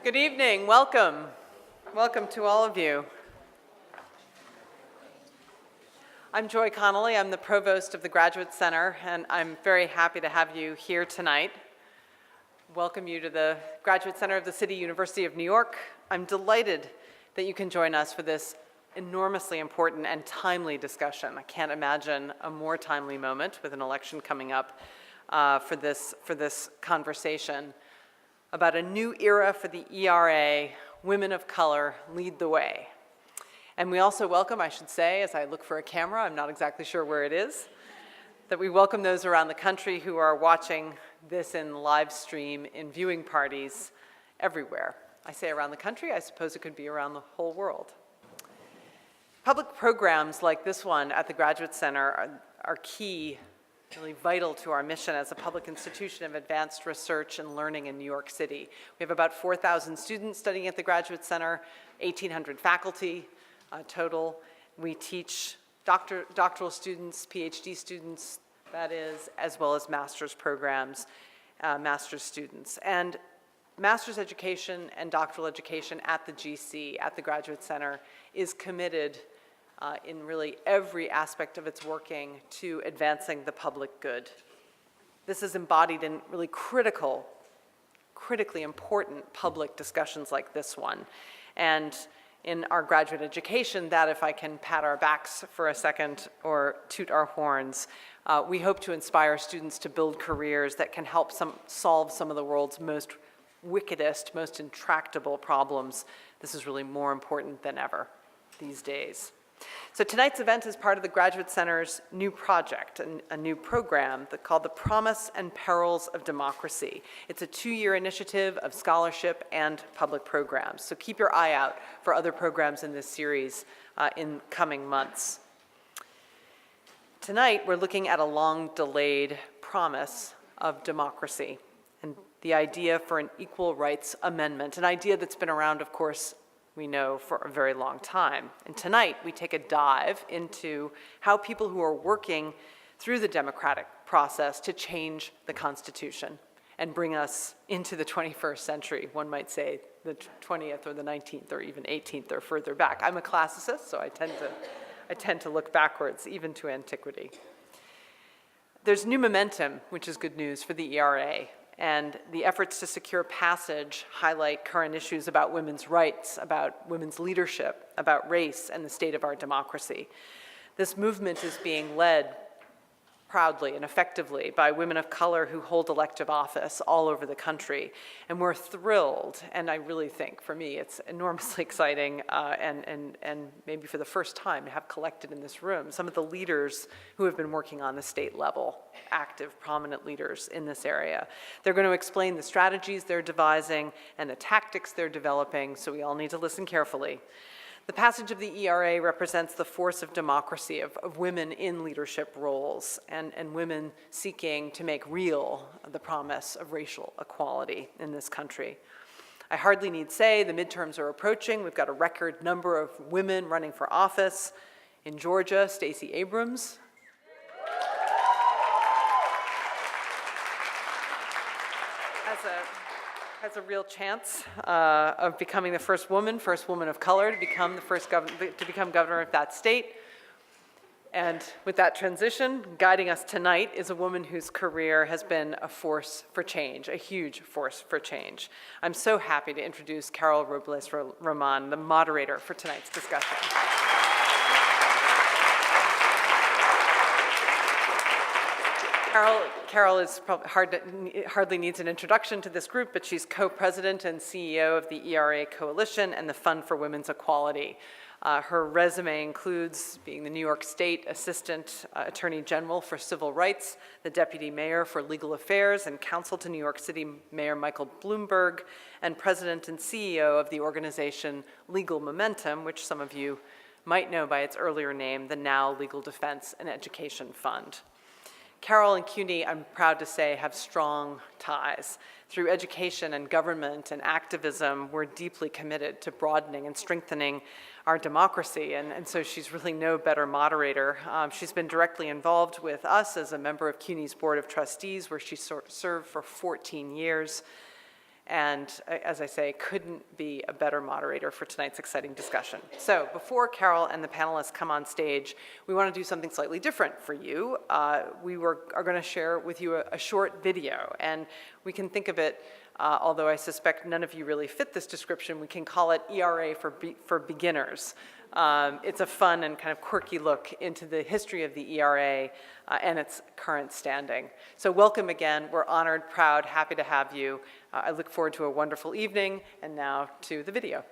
Good evening, welcome. Welcome to all of you. I'm Joy Connolly, I'm the Provost of the Graduate Center, and I'm very happy to have you here tonight. Welcome you to the Graduate Center of the City University of New York. I'm delighted that you can join us for this enormously important and timely discussion. I can't imagine a more timely moment with an election coming up for this conversation about a new era for the ERA, Women of Color Lead the Way. And we also welcome, I should say, as I look for a camera, I'm not exactly sure where it is, that we welcome those around the country who are watching this in live stream in viewing parties everywhere. I say around the country, I suppose it could be around the whole world. Public programs like this one at the Graduate Center are key, really vital to our mission as a public institution of advanced research and learning in New York City. We have about 4,000 students studying at the Graduate Center, 1,800 faculty total. We teach doctoral students, PhD students, that is, as well as master's programs, master's students. And master's education and doctoral education at the GC, at the Graduate Center, is committed in really every aspect of its working to advancing the public good. This is embodied in really critically important public discussions like this one. And in our graduate education, that if I can pat our backs for a second or toot our horns, we hope to inspire students to build careers that can help solve some of the world's most wickedest, most intractable problems. This is really more important than ever these days. So tonight's event is part of the Graduate Center's new project, a new program called The Promise and Perils of Democracy. It's a 2-year initiative of scholarship and public programs. So keep your eye out for other programs in this series in coming months. Tonight, we're looking at a long-delayed promise of democracy and the idea for an equal rights amendment, an idea that's been around, of course, we know for a very long time. And tonight, we take a dive into how people who are working through the democratic process to change the Constitution and bring us into the 21st century, one might say the 20th or the 19th or even 18th or further back. I'm a classicist, so I tend to look backwards, even to antiquity. There's new momentum, which is good news for the ERA. And the efforts to secure passage highlight current issues about women's rights, about women's leadership, about race, and the state of our democracy. This movement is being led proudly and effectively by women of color who hold elective office all over the country. And we're thrilled, and I really think, for me, it's enormously exciting and maybe for the first time to have collected in this room some of the leaders who have been working on the state level, active, prominent leaders in this area. They're going to explain the strategies they're devising and the tactics they're developing, so we all need to listen carefully. The passage of the ERA represents the force of democracy, of women in leadership roles and women seeking to make real the promise of racial equality in this country. I hardly need say the midterms are approaching. We've got a record number of women running for office. In Georgia, Stacey Abrams. Has a real chance of becoming the first woman of color to become the first governor of that state. And with that transition, guiding us tonight is a woman whose career has been a force for change, a huge force for change. I'm so happy to introduce Carol Robles-Román, the moderator for tonight's discussion. Carol is hardly needs an introduction to this group, but she's co-president and CEO of the ERA Coalition and the Fund for Women's Equality. Her resume includes being the New York State Assistant Attorney General for Civil Rights, the Deputy Mayor for Legal Affairs, and counsel to New York City Mayor Michael Bloomberg, and President and CEO of the organization Legal Momentum, which some of you might know by its earlier name, the now Legal Defense and Education Fund. Carol and CUNY, I'm proud to say, have strong ties. Through education and government and activism, we're deeply committed to broadening and strengthening our democracy, and so she's really no better moderator. She's been directly involved with us as a member of CUNY's Board of Trustees, where she served for 14 years. and as I say, couldn't be a better moderator for tonight's exciting discussion. So before Carol and the panelists come on stage, we want to do something slightly different for you. We are going to share with you a short video, and we can think of it, although I suspect none of you really fit this description, we can call it ERA for beginners. It's a fun and kind of quirky look into the history of the ERA and its current standing. So welcome again. We're honored, proud, happy to have you. I look forward to a wonderful evening. And now to the video.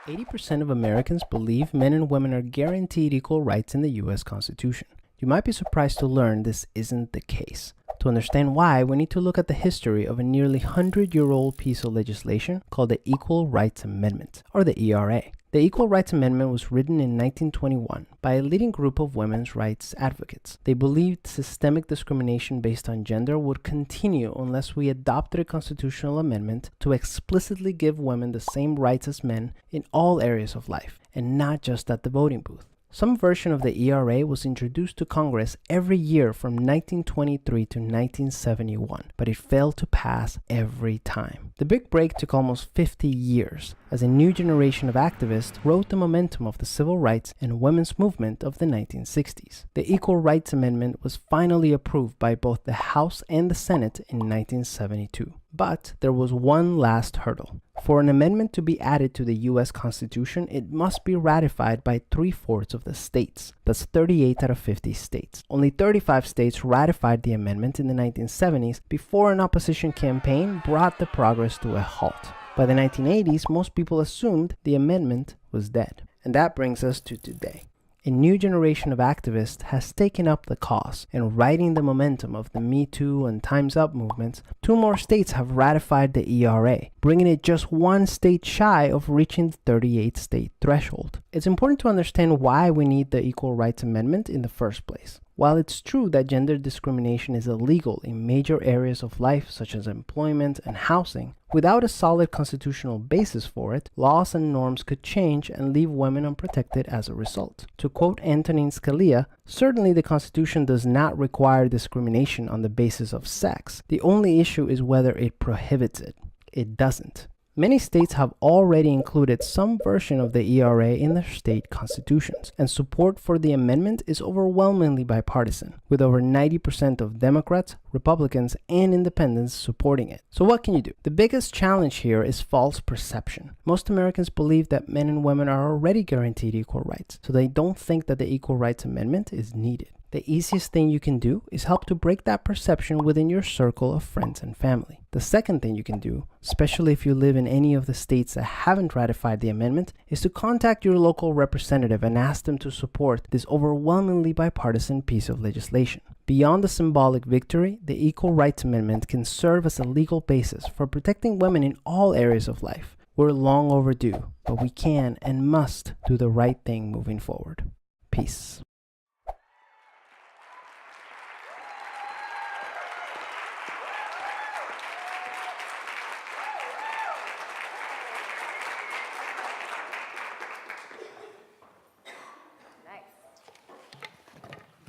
80% of Americans believe men and women are guaranteed equal rights in the U.S. Constitution. You might be surprised to learn this isn't the case. To understand why, we need to look at the history of a nearly 100-year-old piece of legislation called the Equal Rights Amendment, or the ERA. The Equal Rights Amendment was written in 1921 by a leading group of women's rights advocates. They believed systemic discrimination based on gender would continue unless we adopted a constitutional amendment to explicitly give women the same rights as men in all areas of life, and not just at the voting booth. Some version of the ERA was introduced to Congress every year from 1923 to 1971, but it failed to pass every time. The big break took almost 50 years, as a new generation of activists rode the momentum of the civil rights and women's movement of the 1960s. The Equal Rights Amendment was finally approved by both the House and the Senate in 1972. But there was one last hurdle. For an amendment to be added to the U.S. Constitution, it must be ratified by 3/4 of the states. That's 38 out of 50 states. Only 35 states ratified the amendment in the 1970s before an opposition campaign brought the progress to a halt. By the 1980s, most people assumed the amendment was dead. And that brings us to today. A new generation of activists has taken up the cause, and riding the momentum of the Me Too and Time's Up movements, 2 more states have ratified the ERA, bringing it just 1 state shy of reaching the 38-state threshold. It's important to understand why we need the Equal Rights Amendment in the first place. While it's true that gender discrimination is illegal in major areas of life such as employment and housing, without a solid constitutional basis for it, laws and norms could change and leave women unprotected as a result. To quote Antonin Scalia, certainly the Constitution does not require discrimination on the basis of sex. The only issue is whether it prohibits it. It doesn't. Many states have already included some version of the ERA in their state constitutions, and support for the amendment is overwhelmingly bipartisan, with over 90% of Democrats, Republicans, and Independents supporting it. So what can you do? The biggest challenge here is false perception. Most Americans believe that men and women are already guaranteed equal rights, so they don't think that the Equal Rights Amendment is needed. The easiest thing you can do is help to break that perception within your circle of friends and family. The second thing you can do, especially if you live in any of the states that haven't ratified the amendment, is to contact your local representative and ask them to support this overwhelmingly bipartisan piece of legislation. Beyond the symbolic victory, the Equal Rights Amendment can serve as a legal basis for protecting women in all areas of life. We're long overdue, but we can and must do the right thing moving forward. Peace.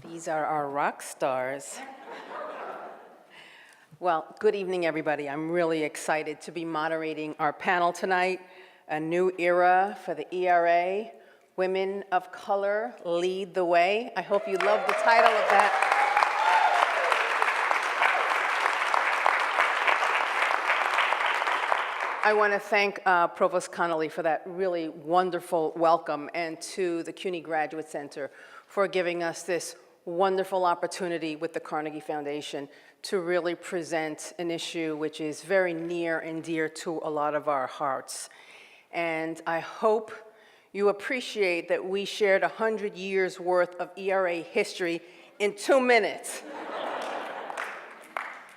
These are our rock stars. Well, good evening, everybody. I'm really excited to be moderating our panel tonight, A New Era for the ERA, Women of Color Lead the Way. I hope you love the title of that. I want to thank Provost Connolly for that really wonderful welcome, and to the CUNY Graduate Center for giving us this wonderful opportunity with the Carnegie Foundation to really present an issue which is very near and dear to a lot of our hearts. And I hope you appreciate that we shared 100 years worth of ERA history in 2 minutes.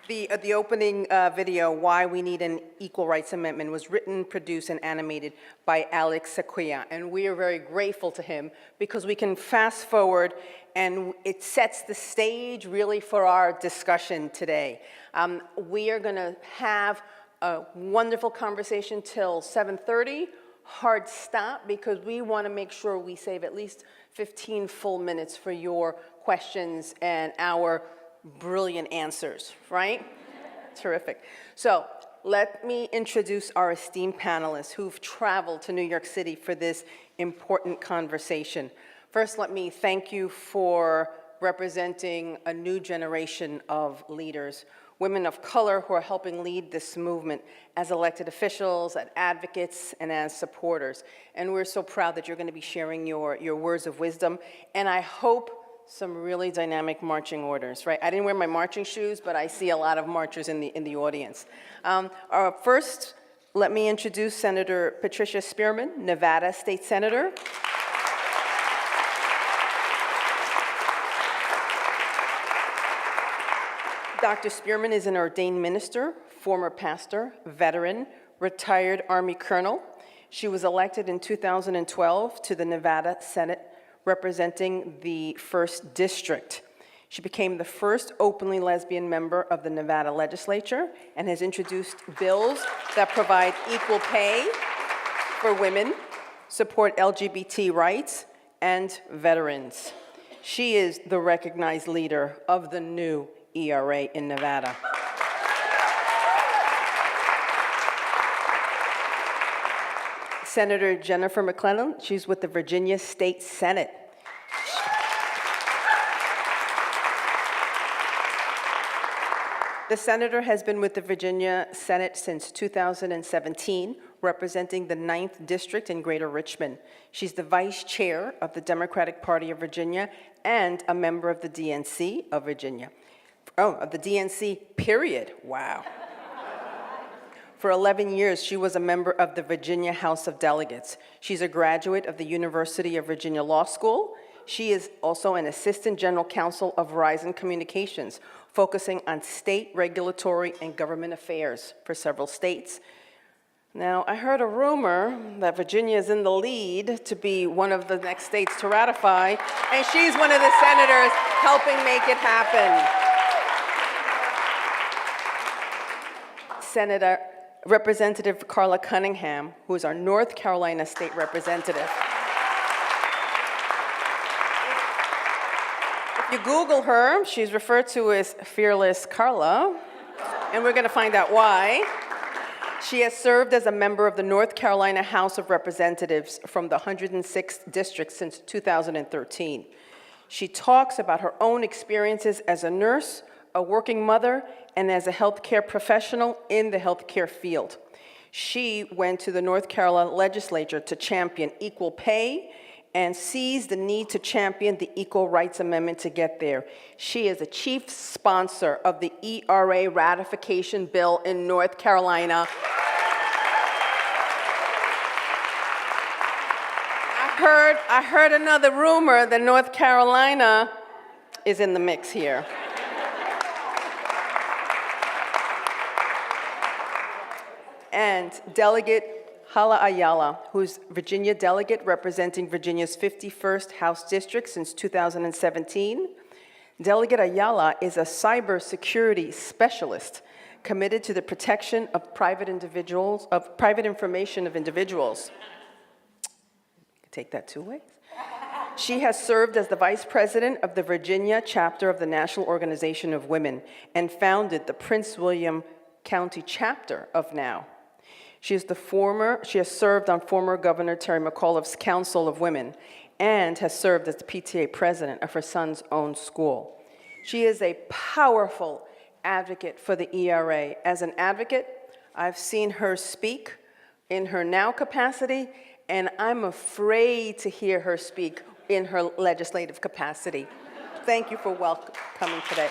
The opening video, Why We Need an Equal Rights Amendment, was written, produced, and animated by Alex Sequia. And we are very grateful to him because we can fast forward and it sets the stage really for our discussion today. We are gonna have a wonderful conversation till 7:30, hard stop, because we wanna make sure we save at least 15 full minutes for your questions and our brilliant answers, right? Terrific. So let me introduce our esteemed panelists who've traveled to New York City for this important conversation. First, let me thank you for representing a new generation of leaders, women of color who are helping lead this movement as elected officials, as advocates, and as supporters. And we're so proud that you're going to be sharing your words of wisdom, and I hope some really dynamic marching orders, right? I didn't wear my marching shoes, but I see a lot of marchers in the audience. First, let me introduce Senator Patricia Spearman, Nevada State Senator. Dr. Spearman is an ordained minister, former pastor, veteran, retired Army colonel. She was elected in 2012 to the Nevada Senate, representing the 1st District. She became the first openly lesbian member of the Nevada legislature and has introduced bills that provide equal pay for women, support LGBT rights, and veterans. She is the recognized leader of the new ERA in Nevada. Senator Jennifer McClellan, she's with the Virginia State Senate. The senator has been with the Virginia Senate since 2017, representing the 9th District in Greater Richmond. She's the vice chair of the Democratic Party of Virginia and a member of the DNC of Virginia. Oh, of the DNC, period. Wow. For 11 years, she was a member of the Virginia House of Delegates. She's a graduate of the University of Virginia Law School. She is also an assistant general counsel of Verizon Communications, focusing on state regulatory and government affairs for several states. Now, I heard a rumor that Virginia is in the lead to be one of the next states to ratify, and she's one of the senators helping make it happen. Representative Carla Cunningham, who is our North Carolina state representative. If you Google her, she's referred to as Fearless Carla, and we're going to find out why. She has served as a member of the North Carolina House of Representatives from the 106th District since 2013. She talks about her own experiences as a nurse, a working mother, and as a healthcare professional in the healthcare field. She went to the North Carolina legislature to champion equal pay and sees the need to champion the Equal Rights Amendment to get there. She is a chief sponsor of the ERA ratification bill in North Carolina. I heard another rumor that North Carolina is in the mix here. And Delegate Hala Ayala, who's Virginia delegate representing Virginia's 51st House District since 2017. Delegate Ayala is a cybersecurity specialist committed to the protection of private information of individuals. Take that two ways. She has served as the vice president of the Virginia chapter of the National Organization of Women and founded the Prince William County chapter of NOW. She has served on former Governor Terry McAuliffe's Council of Women and has served as the PTA president of her son's own school. She is a powerful advocate for the ERA. As an advocate, I've seen her speak in her NOW capacity, and I'm afraid to hear her speak in her legislative capacity. Thank you for coming today.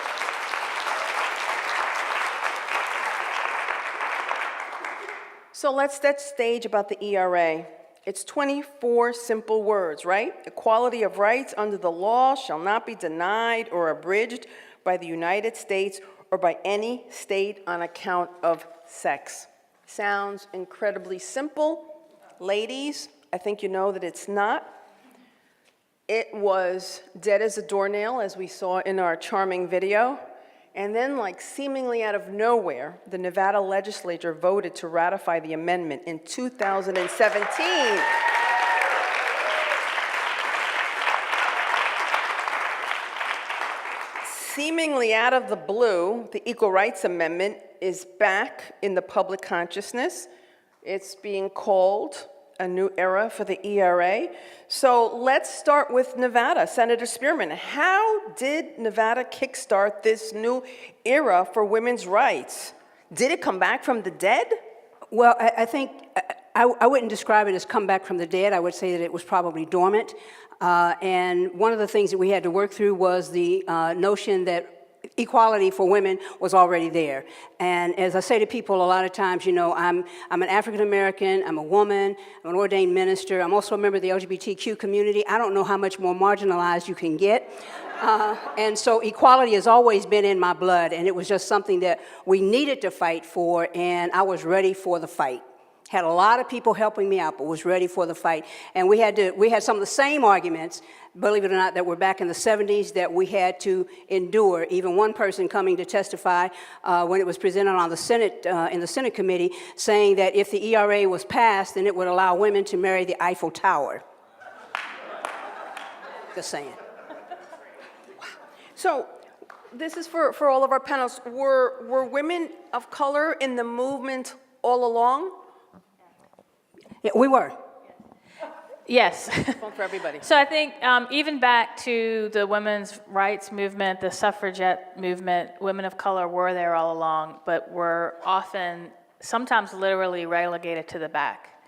So let's set stage about the ERA. It's 24 simple words, right? Equality of rights under the law shall not be denied or abridged by the United States or by any state on account of sex. Sounds incredibly simple. Ladies, I think you know that it's not. It was dead as a doornail, as we saw in our charming video. And then, like seemingly out of nowhere, the Nevada legislature voted to ratify the amendment in 2017. seemingly out of the blue, the Equal Rights Amendment is back in the public consciousness. It's being called a new era for the ERA. So let's start with Nevada. Senator Spearman, how did Nevada kickstart this new era for women's rights? Did it come back from the dead? Well, I think I wouldn't describe it as come back from the dead. I would say that it was probably dormant. And one of the things that we had to work through was the notion that equality for women was already there. And as I say to people a lot of times, you know, I'm an African American, I'm a woman, I'm an ordained minister, I'm also a member of the LGBTQ community. I don't know how much more marginalized you can get. And so equality has always been in my blood, and it was just something that we needed to fight for, and I was ready for the fight. Had a lot of people helping me out, but was ready for the fight. And we had some of the same arguments, believe it or not, that were back in the 70s that we had to endure. Even one person coming to testify when it was presented on the Senate, in the Senate committee, saying that if the ERA was passed, then it would allow women to marry the Eiffel Tower. Just saying. So this is for all of our panelists. Were women of color in the movement all along? Yeah, we were. Yes. For everybody. So I think even back to the women's rights movement, the suffragette movement, women of color were there all along, but were often, sometimes literally relegated to the back.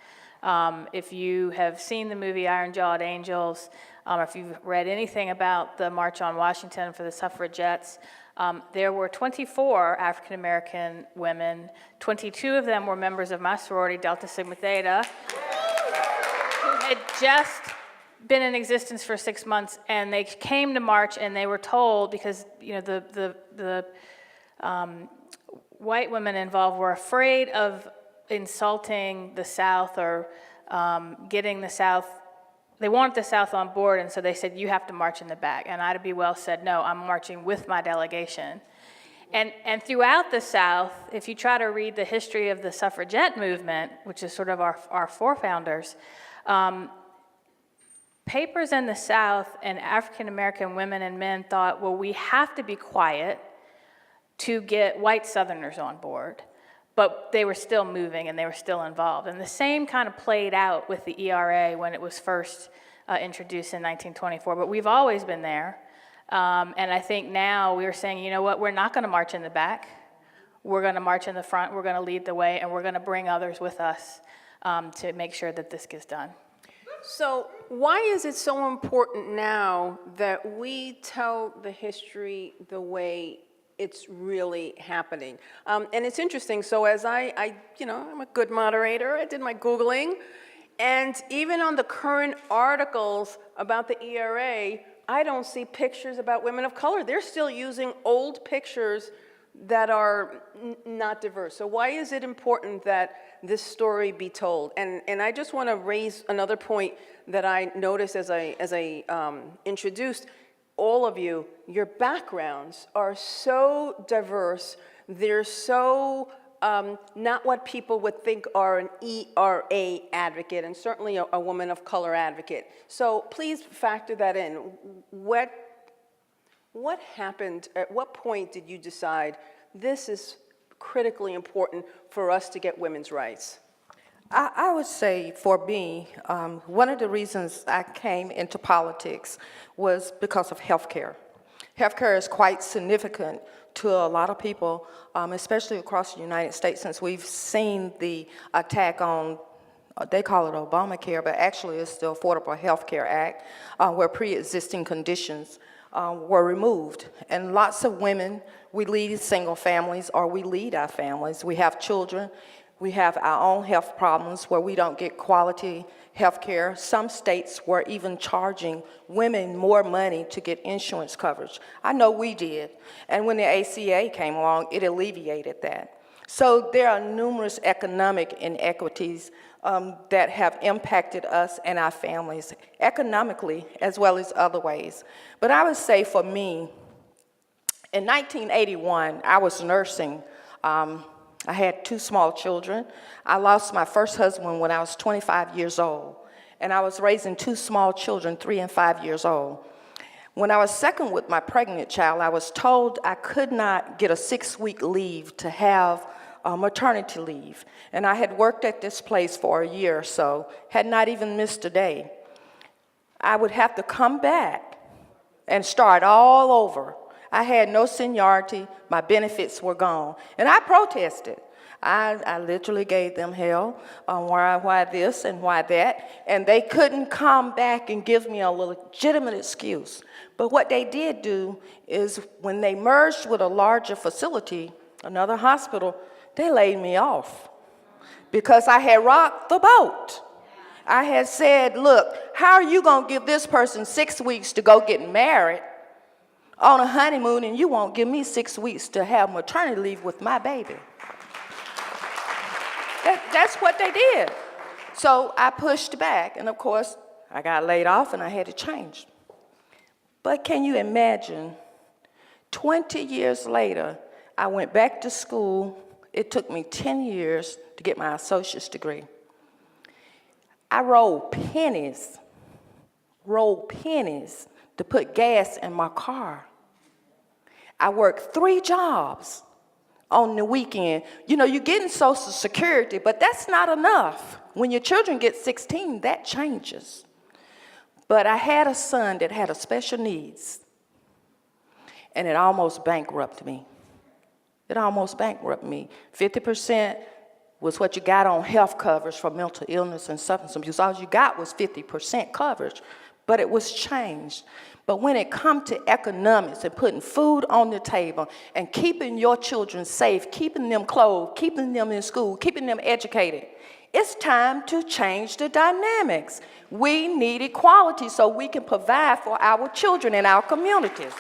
If you have seen the movie Iron-Jawed Angels, or if you've read anything about the March on Washington for the suffragettes, there were 24 African-American women. 22 of them were members of my sorority, Delta Sigma Theta, who had just been in existence for 6 months, and they came to march, and they were told, because you know the white women involved were afraid of insulting the South or getting the South. They wanted the South on board, and so they said, you have to march in the back. And Ida B. Wells said, no, I'm marching with my delegation. And throughout the South, if you try to read the history of the suffragette movement, which is sort of our forefounders, papers in the South and African-American women and men thought, well, we have to be quiet to get white Southerners on board. But they were still moving and they were still involved. And the same kind of played out with the ERA when it was first introduced in 1924. But we've always been there. And I think now we're saying, you know what, we're not going to march in the back. We're going to march in the front. We're going to lead the way. And we're going to bring others with us to make sure that this gets done. So why is it so important now that we tell the history the way it's really happening? And it's interesting, so as I'm a good moderator, I did my Googling, and even on the current articles about the ERA, I don't see pictures about women of color. They're still using old pictures that are not diverse. So why is it important that this story be told? And I just want to raise another point that I noticed as I introduced all of you. Your backgrounds are so diverse. They're so not what people would think are an ERA advocate, and certainly a woman of color advocate. So please factor that in. What happened? At what point did you decide this is critically important for us to get women's rights? I would say for me, one of the reasons I came into politics was because of healthcare. Healthcare is quite significant to a lot of people, especially across the United States, since we've seen the attack on, they call it Obamacare, but actually it's the Affordable Health Care Act, where pre-existing conditions were removed. And lots of women, we lead single families or we lead our families. We have children. We have our own health problems where we don't get quality health care. Some states were even charging women more money to get insurance coverage. I know we did. And when the ACA came along, it alleviated that. So there are numerous economic inequities that have impacted us and our families, economically as well as other ways. But I would say for me, in 1981, I was nursing. I had 2 small children. I lost my first husband when I was 25 years old, and I was raising 2 small children, 3 and 5 years old. When I was second with my pregnant child, I was told I could not get a 6-week leave to have maternity leave. And I had worked at this place for a year or so, had not even missed a day. I would have to come back and start all over. I had no seniority, my benefits were gone. And I protested. I literally gave them hell on why this and why that, and they couldn't come back and give me a legitimate excuse. But what they did do is when they merged with a larger facility, another hospital, they laid me off because I had rocked the boat. I had said, look, how are you going to give this person 6 weeks to go get married on a honeymoon and you won't give me 6 weeks to have maternity leave with my baby? That's what they did. So I pushed back, and of course, I got laid off and I had to change. But can you imagine, 20 years later, I went back to school. It took me 10 years to get my associate's degree. I rolled pennies to put gas in my car. I worked 3 jobs on the weekend. You know, you're getting Social Security, but that's not enough. When your children get 16, that changes. But I had a son that had a special needs, and it almost bankrupted me. It almost bankrupted me. 50% was what you got on health coverage for mental illness and substance abuse. All you got was 50% coverage, but it was changed. But when it comes to economics and putting food on the table and keeping your children safe, keeping them clothed, keeping them in school, keeping them educated, it's time to change the dynamics. We need equality so we can provide for our children and our communities.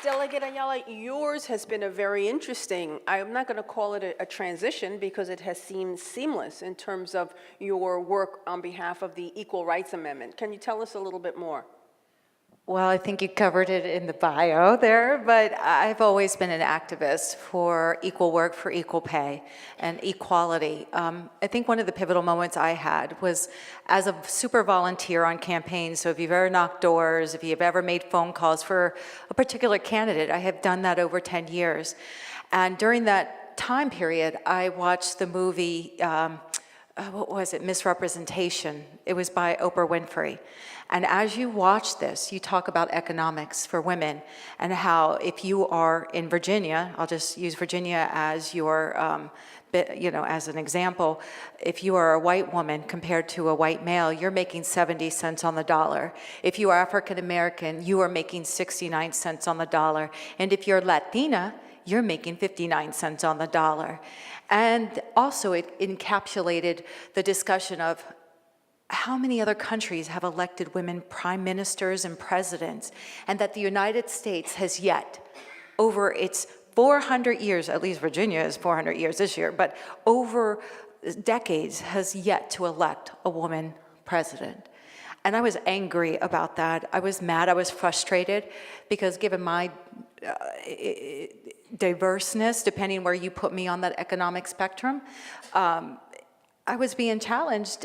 Delegate Ayala, yours has been a very interesting, I'm not going to call it a transition because it has seemed seamless in terms of your work on behalf of the Equal Rights Amendment. Can you tell us a little bit more? Well, I think you covered it in the bio there, but I've always been an activist for equal work for equal pay and equality. I think one of the pivotal moments I had was as a super volunteer on campaigns. So if you've ever knocked doors, if you've ever made phone calls for a particular candidate, I have done that over 10 years. And during that time period, I watched the movie, what was it, Misrepresentation. It was by Oprah Winfrey. And as you watch this, you talk about economics for women and how if you are in Virginia, I'll just use Virginia as your, as an example, if you are a white woman compared to a white male, you're making 70 cents on the dollar. If you are African American, you are making 69 cents on the dollar. And if you're Latina, you're making 59 cents on the dollar. And also it encapsulated the discussion of how many other countries have elected women prime ministers and presidents, and that the United States has yet, over its 400 years, at least Virginia is 400 years this year, but over decades has yet to elect a woman president. And I was angry about that. I was mad, I was frustrated, because given my diverseness, depending where you put me on that economic spectrum, I was being challenged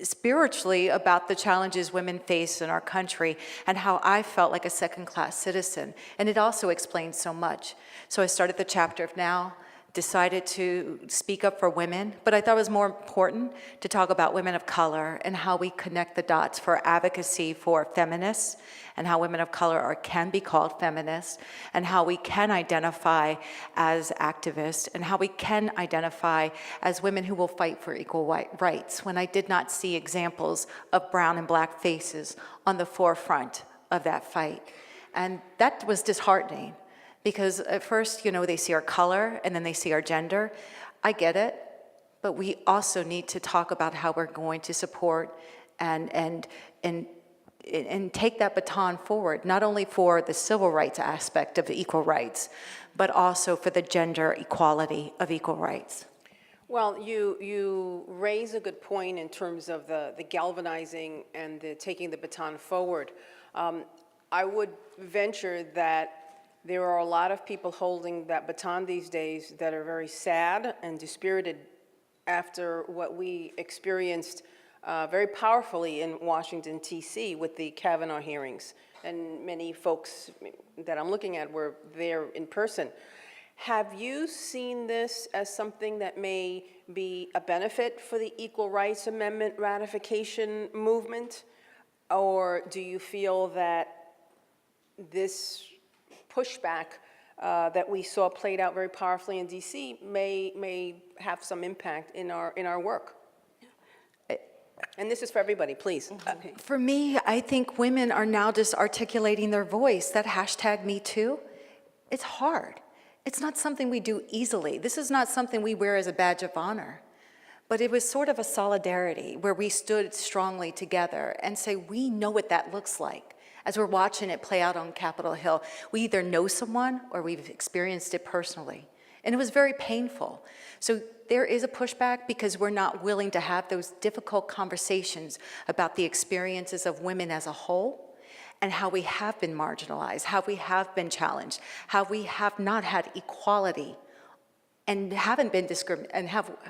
spiritually about the challenges women face in our country and how I felt like a second-class citizen. And it also explains so much. So I started the chapter of Now, decided to speak up for women, but I thought it was more important to talk about women of color and how we connect the dots for advocacy for feminists and how women of color can be called feminists and how we can identify as activists and how we can identify as women who will fight for equal rights when I did not see examples of brown and black faces on the forefront of that fight. And that was disheartening. Because at first, they see our color and then they see our gender. I get it, but we also need to talk about how we're going to support and take that baton forward, not only for the civil rights aspect of equal rights, but also for the gender equality of equal rights. Well, you raise a good point in terms of the galvanizing and the taking the baton forward. I would venture that there are a lot of people holding that baton these days that are very sad and dispirited after what we experienced very powerfully in Washington, D.C. with the Kavanaugh hearings. And many folks that I'm looking at were there in person. Have you seen this as something that may be a benefit for the Equal Rights Amendment ratification movement? Or do you feel that this pushback that we saw played out very powerfully in D.C. may have some impact in our work? And this is for everybody, please. For me, I think women are now just articulating their voice. That hashtag Me Too, it's hard. It's not something we do easily. This is not something we wear as a badge of honor. But it was sort of a solidarity where we stood strongly together and say, we know what that looks like. As we're watching it play out on Capitol Hill, we either know someone or we've experienced it personally. And it was very painful. So there is a pushback because we're not willing to have those difficult conversations about the experiences of women as a whole and how we have been marginalized, how we have been challenged, how we have not had equality and haven't been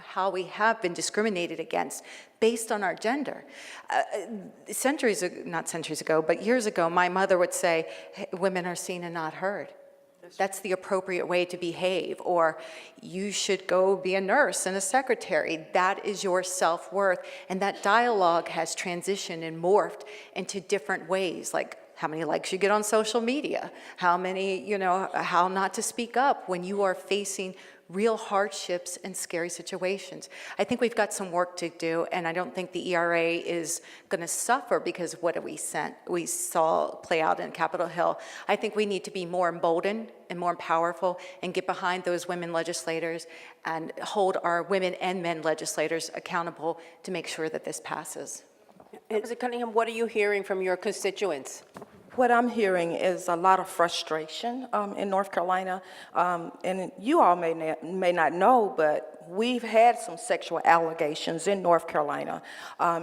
how we have been discriminated against based on our gender. Not centuries ago, but years ago, my mother would say, hey, women are seen and not heard. That's the appropriate way to behave. Or you should go be a nurse and a secretary. That is your self-worth. And that dialogue has transitioned and morphed into different ways, like how many likes you get on social media, how not to speak up when you are facing real hardships and scary situations. I think we've got some work to do, and I don't think the ERA is going to suffer because of what we saw play out in Capitol Hill. I think we need to be more emboldened and more powerful and get behind those women legislators and hold our women and men legislators accountable to make sure that this passes. Mr. Cunningham, what are you hearing from your constituents? What I'm hearing is a lot of frustration in North Carolina, and you all may not know, but we've had some sexual allegations in North Carolina.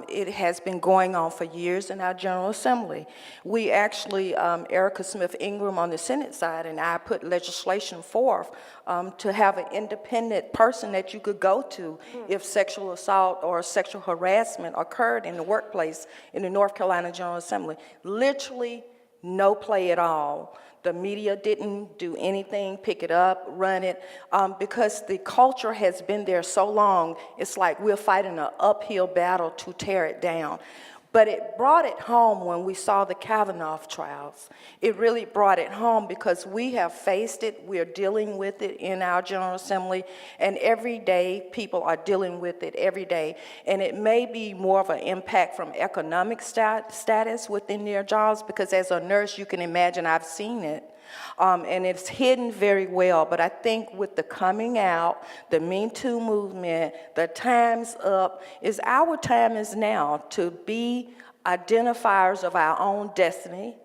It has been going on for years in our General Assembly. We actually, Erica Smith Ingram on the Senate side and I put legislation forth to have an independent person that you could go to if sexual assault or sexual harassment occurred in the workplace in the North Carolina General Assembly. Literally no play at all. The media didn't do anything, pick it up, run it, because the culture has been there so long, it's like we're fighting an uphill battle to tear it down. But it brought it home when we saw the Kavanaugh trials. It really brought it home because we have faced it, we're dealing with it in our General Assembly, and every day people are dealing with it every day. And it may be more of an impact from economic status within their jobs, because as a nurse, you can imagine I've seen it. And it's hidden very well, but I think with the coming out, the Me Too movement, the time's up, our time is now to be identifiers of our own destiny,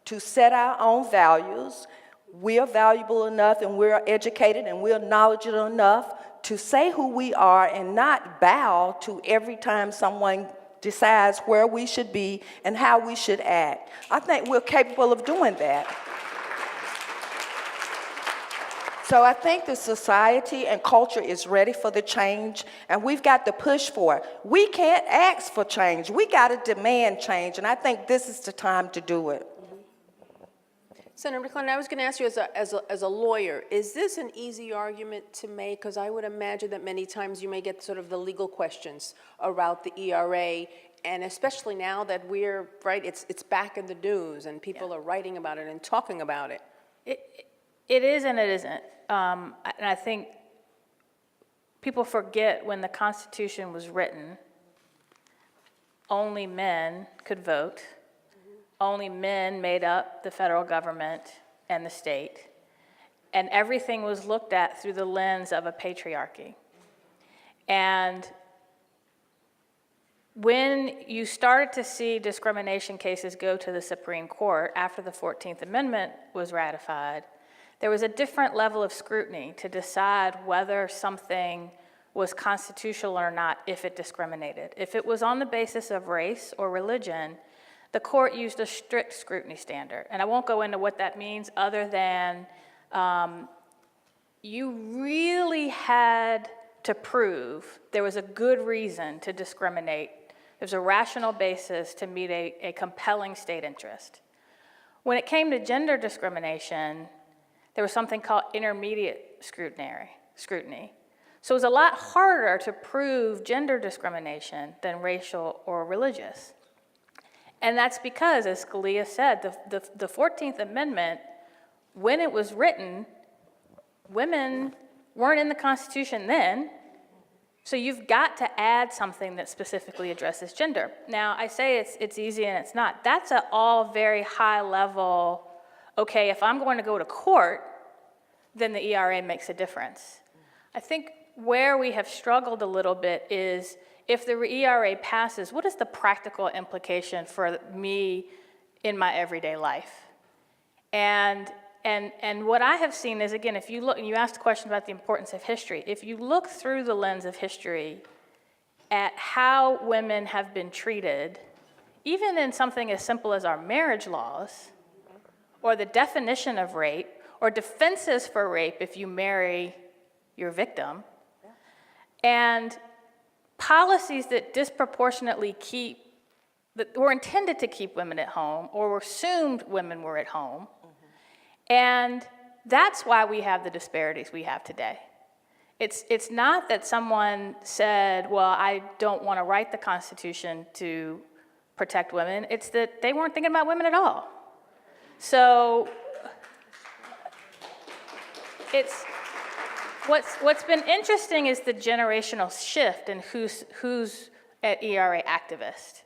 to set our own values. We are valuable enough and we're educated and we're knowledgeable enough to say who we are and not bow to every time someone decides where we should be and how we should act. I think we're capable of doing that. So I think the society and culture is ready for the change, and we've got to push for it. We can't ask for change. We got to demand change, and I think this is the time to do it. Senator McClellan, I was going to ask you as a lawyer, is this an easy argument to make? Because I would imagine that many times you may get sort of the legal questions around the ERA, and especially now that we're, right, it's back in the news, and people are writing about it and talking about it. It is and it isn't. And I think people forget when the Constitution was written, only men could vote. Only men made up the federal government and the state. And everything was looked at through the lens of a patriarchy. And when you started to see discrimination cases go to the Supreme Court after the 14th Amendment was ratified, there was a different level of scrutiny to decide whether something was constitutional or not if it discriminated. If it was on the basis of race or religion, the court used a strict scrutiny standard. And I won't go into what that means other than you really had to prove there was a good reason to discriminate. There's a rational basis to meet a compelling state interest. When it came to gender discrimination, there was something called intermediate scrutiny. So it was a lot harder to prove gender discrimination than racial or religious. And that's because, as Scalia said, the 14th Amendment, when it was written, women weren't in the Constitution then, so you've got to add something that specifically addresses gender. Now, I say it's easy and it's not. That's at all very high level, okay, if I'm going to go to court, then the ERA makes a difference. I think where we have struggled a little bit is if the ERA passes, what is the practical implication for me in my everyday life? And what I have seen is, again, if you look, and you asked a question about the importance of history, if you look through the lens of history at how women have been treated, even in something as simple as our marriage laws, or the definition of rape, or defenses for rape if you marry your victim, and policies that disproportionately that were intended to keep women at home, or assumed women were at home. And that's why we have the disparities we have today. It's not that someone said, well, I don't want to write the Constitution to protect women. It's that they weren't thinking about women at all. So what's been interesting is the generational shift in who's an ERA activist.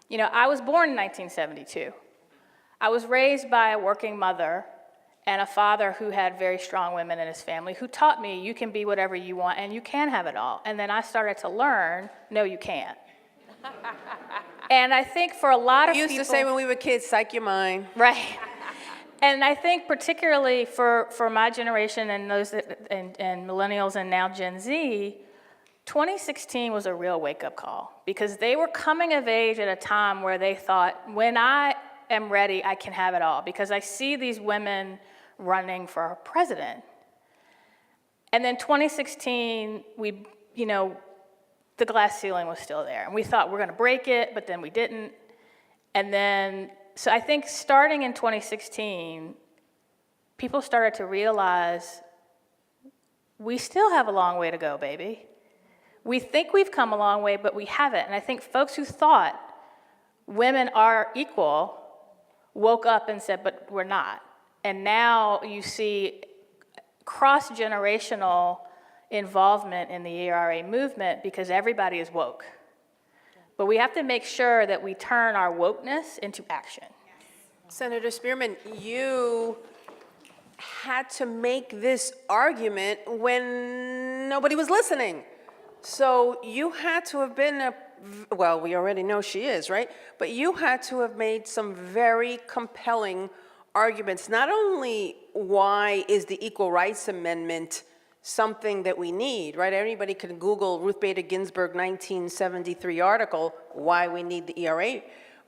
You know, I was born in 1972. I was raised by a working mother and a father who had very strong women in his family who taught me you can be whatever you want and you can have it all. And then I started to learn, no, you can't. And I think for a lot of people— We used to say when we were kids, psych your mind. Right. And I think particularly for my generation and those and millennials and now Gen Z, 2016 was a real wake-up call because they were coming of age at a time where they thought, when I am ready, I can have it all, because I see these women running for president. And then 2016, the glass ceiling was still there. And we thought we're going to break it, but then we didn't. And then, so I think starting in 2016, people started to realize we still have a long way to go, baby. We think we've come a long way, but we haven't. And I think folks who thought women are equal woke up and said, but we're not. And now you see cross-generational involvement in the ERA movement because everybody is woke. But we have to make sure that we turn our wokeness into action. Senator Spearman, you had to make this argument when nobody was listening. So you had to have been well, we already know she is, right? But you had to have made some very compelling arguments. Not only why is the Equal Rights Amendment something that we need, right? Anybody can Google Ruth Bader Ginsburg 1973 article, why we need the ERA,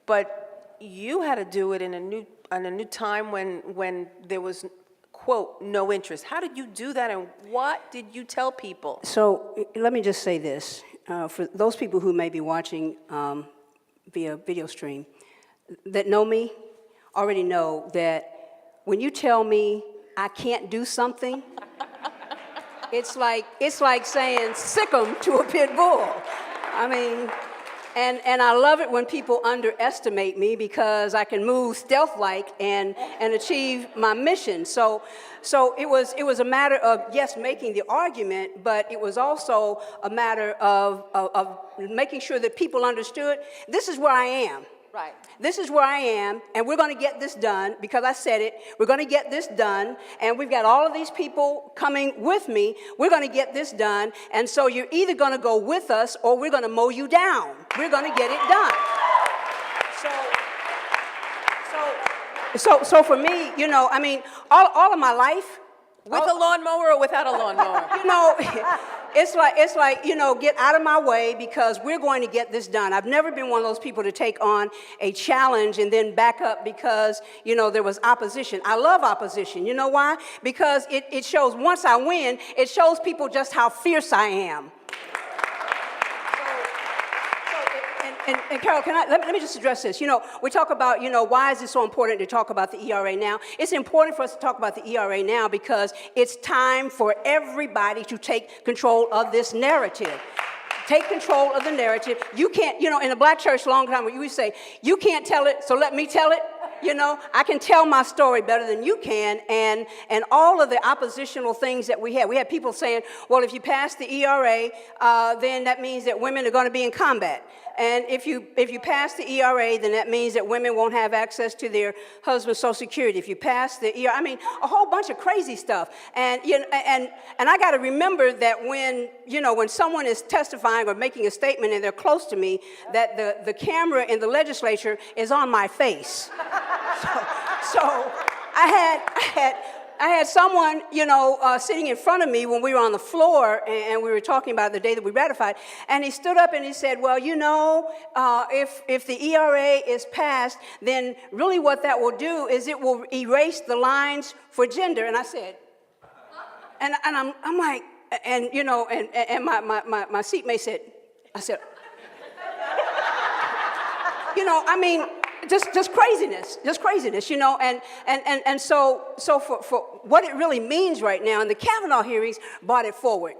but you had to do it in a new time when there was, quote, no interest. How did you do that, and what did you tell people? So let me just say this. For those people who may be watching via video stream that know me, already know that when you tell me I can't do something, it's like saying sick 'em to a pit bull. I mean, and I love it when people underestimate me because I can move stealth-like and achieve my mission. So it was a matter of, yes, making the argument, but it was also a matter of making sure that people understood, this is where I am. Right. This is where I am, and we're going to get this done, because I said it. We're going to get this done, and we've got all of these people coming with me. We're going to get this done, and so you're either going to go with us or we're going to mow you down. We're going to get it done. So for me, I mean, all of my life, With a lawnmower or without a lawnmower? it's like, get out of my way because we're going to get this done. I've never been one of those people to take on a challenge and then back up because, there was opposition. I love opposition. You know why? Because it shows, once I win, it shows people just how fierce I am. And Carol, let me just address this. You know, we talk about, you know, why is it so important to talk about the ERA now? It's important for us to talk about the ERA now because it's time for everybody to take control of this narrative. Take control of the narrative. You can't, you know, in the black church a long time, we say, you can't tell it, so let me tell it. You know, I can tell my story better than you can, and all of the oppositional things that we had people saying, well, if you pass the ERA, then that means that women are going to be in combat. And if you pass the ERA, then that means that women won't have access to their husband's Social Security. If you pass the ERA, I mean, a whole bunch of crazy stuff. And you know, and I got to remember that when, you know, when someone is testifying or making a statement and they're close to me, that the camera in the legislature is on my face. So I had someone, you know, sitting in front of me when we were on the floor and we were talking about the day that we ratified, and he stood up and he said, well, you know, if the ERA is passed, then really what that will do is it will erase the lines for gender. And I said, and I'm like, and you know, and my seatmate said, I said, you know, I mean, just craziness, you know, and so for what it really means right now, and the Kavanaugh hearings brought it forward,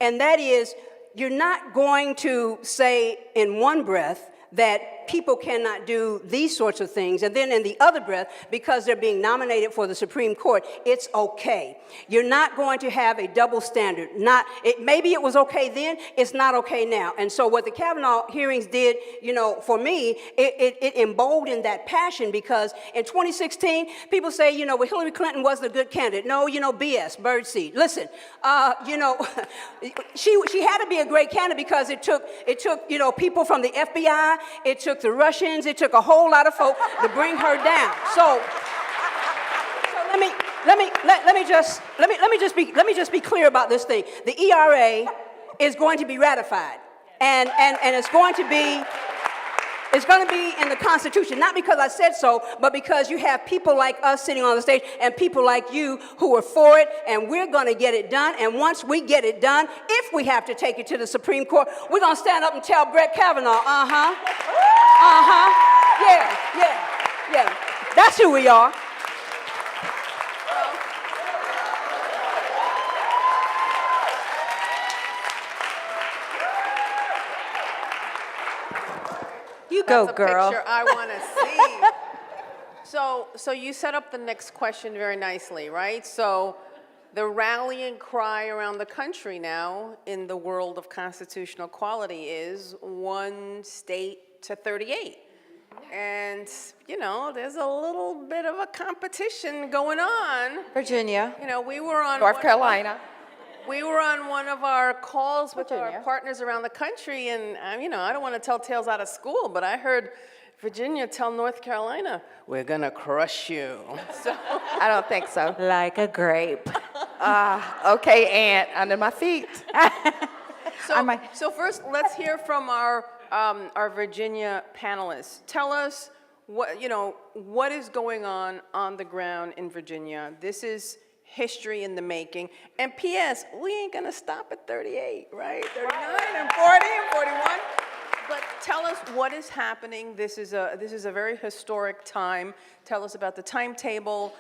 and that is, you're not going to say in one breath that people cannot do these sorts of things, and then in the other breath, because they're being nominated for the Supreme Court, it's okay. You're not going to have a double standard. Maybe it was okay then, it's not okay now. And so what the Kavanaugh hearings did, you know, for me, it emboldened that passion, because in 2016, people say, you know, well, Hillary Clinton wasn't a good candidate. No, you know, BS, birdseed. Listen, you know, she had to be a great candidate because it took, you know, people from the FBI, it took the Russians, it took a whole lot of folk to bring her down. So let me just be clear about this thing. The ERA is going to be ratified, and it's going to be in the Constitution, not because I said so, but because you have people like us sitting on the stage and people like you who are for it, and we're going to get it done. And once we get it done, if we have to take it to the Supreme Court, we're going to stand up and tell Brett Kavanaugh, yeah, that's who we are. You go, That's a girl. picture I want to see. So you set up the next question very nicely, right? So the rallying cry around the country now in the world of constitutional equality is 1 state to 38. And, you know, there's a little bit of a competition going on. Virginia. You know, we were on North Carolina. We were on one of our calls with our Virginia. partners around the country, and you know, I don't want to tell tales out of school, but I heard Virginia tell North Carolina, "We're gonna crush you." So, I don't think so. Like a grape. Okay, Aunt, under my feet. so first, let's hear from our Virginia panelists. Tell us what is going on the ground in Virginia. This is history in the making. And P.S., we ain't gonna stop at 38, right? 39 and 40 and 41. But tell us what is happening. This is a very historic time. Tell us about the timetable.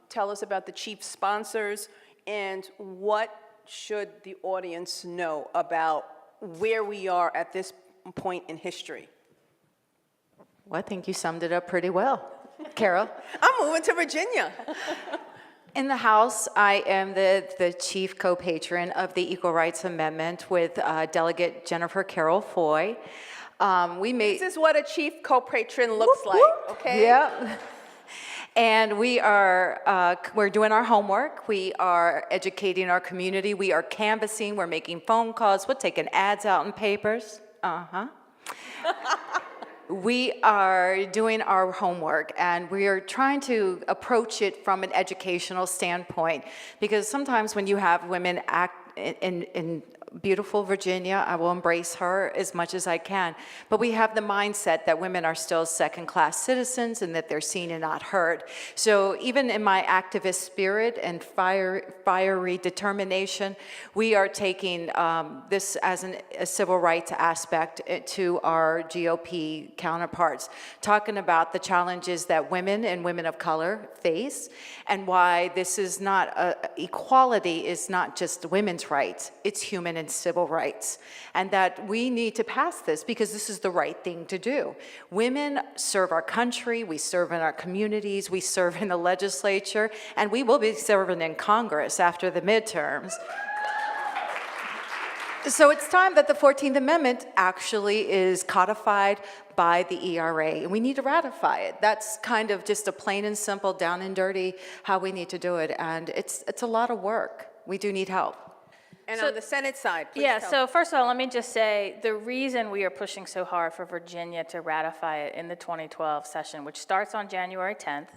Tell us about the chief sponsors, and what should the audience know about where we are at this point in history. Well, I think you summed it up pretty well, Carol. I'm moving to Virginia. In the House, I am the chief co-patron of the Equal Rights Amendment with Delegate Jennifer Carol Foy. This is what a chief co-patron looks like, okay? Yeah. And we're doing our homework. We are educating our community. We are canvassing. We're making phone calls. We're taking ads out in papers. We are doing our homework, and we are trying to approach it from an educational standpoint, because sometimes when you have women act in beautiful Virginia. I will embrace her as much as I can. But we have the mindset that women are still second-class citizens and that they're seen and not heard. So even in my activist spirit and fiery determination, we are taking this as a civil rights aspect to our GOP counterparts, talking about the challenges that women and women of color face and why this is not, equality is not just women's rights, it's human and civil rights. And that we need to pass this because this is the right thing to do. Women serve our country, we serve in our communities, we serve in the legislature, and we will be serving in Congress after the midterms. So it's time that the 14th Amendment actually is codified by the ERA, and we need to ratify it. That's kind of just a plain and simple, down and dirty, how we need to do it, and it's a lot of work. We do need help. And on the Senate side, please Yeah, tell. so first of all, let me just say, the reason we are pushing so hard for Virginia to ratify it in the 2012 session, which starts on January 10th,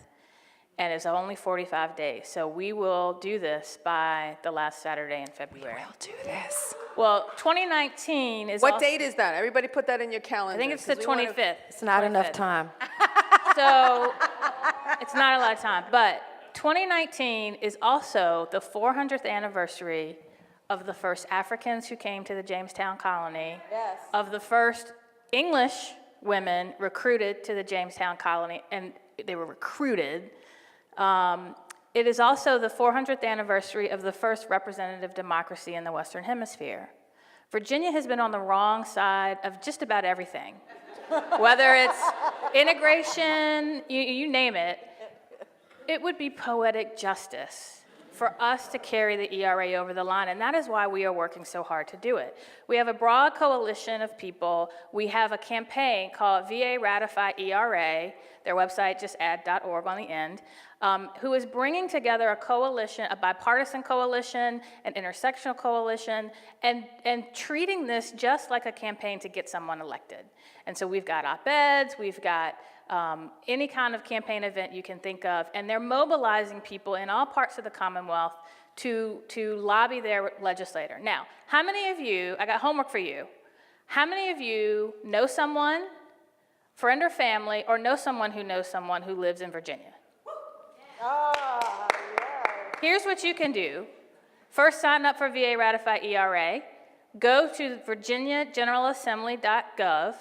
and is only 45 days. So we will do this by the last Saturday in February. We'll do this. Well, 2019 is What also, date is that? Everybody put that in your calendar. I think it's the 'cause we wanna- 25th. It's not enough 25th. time. So it's not a lot of time, but 2019 is also the 400th anniversary of the first Africans who came to the Jamestown colony, of the first English women recruited to the Jamestown colony, and they were recruited. It is also the 400th anniversary of the first representative democracy in the Western Hemisphere. Virginia has been on the wrong side of just about everything, whether it's integration, you name it. It would be poetic justice for us to carry the ERA over the line, and that is why we are working so hard to do it. We have a broad coalition of people. We have a campaign called VA Ratify ERA, their website, just add .org on the end, who is bringing together a coalition, a bipartisan coalition, an intersectional coalition, and treating this just like a campaign to get someone elected. And so we've got op-eds, we've got any kind of campaign event you can think of, and they're mobilizing people in all parts of the Commonwealth to lobby their legislator. Now, how many of you, I got homework for you, how many of you know someone, friend or family, or know someone who lives in Virginia? Here's what you can do. First, sign up for VA Ratify ERA. Go to virginiageneralassembly.gov.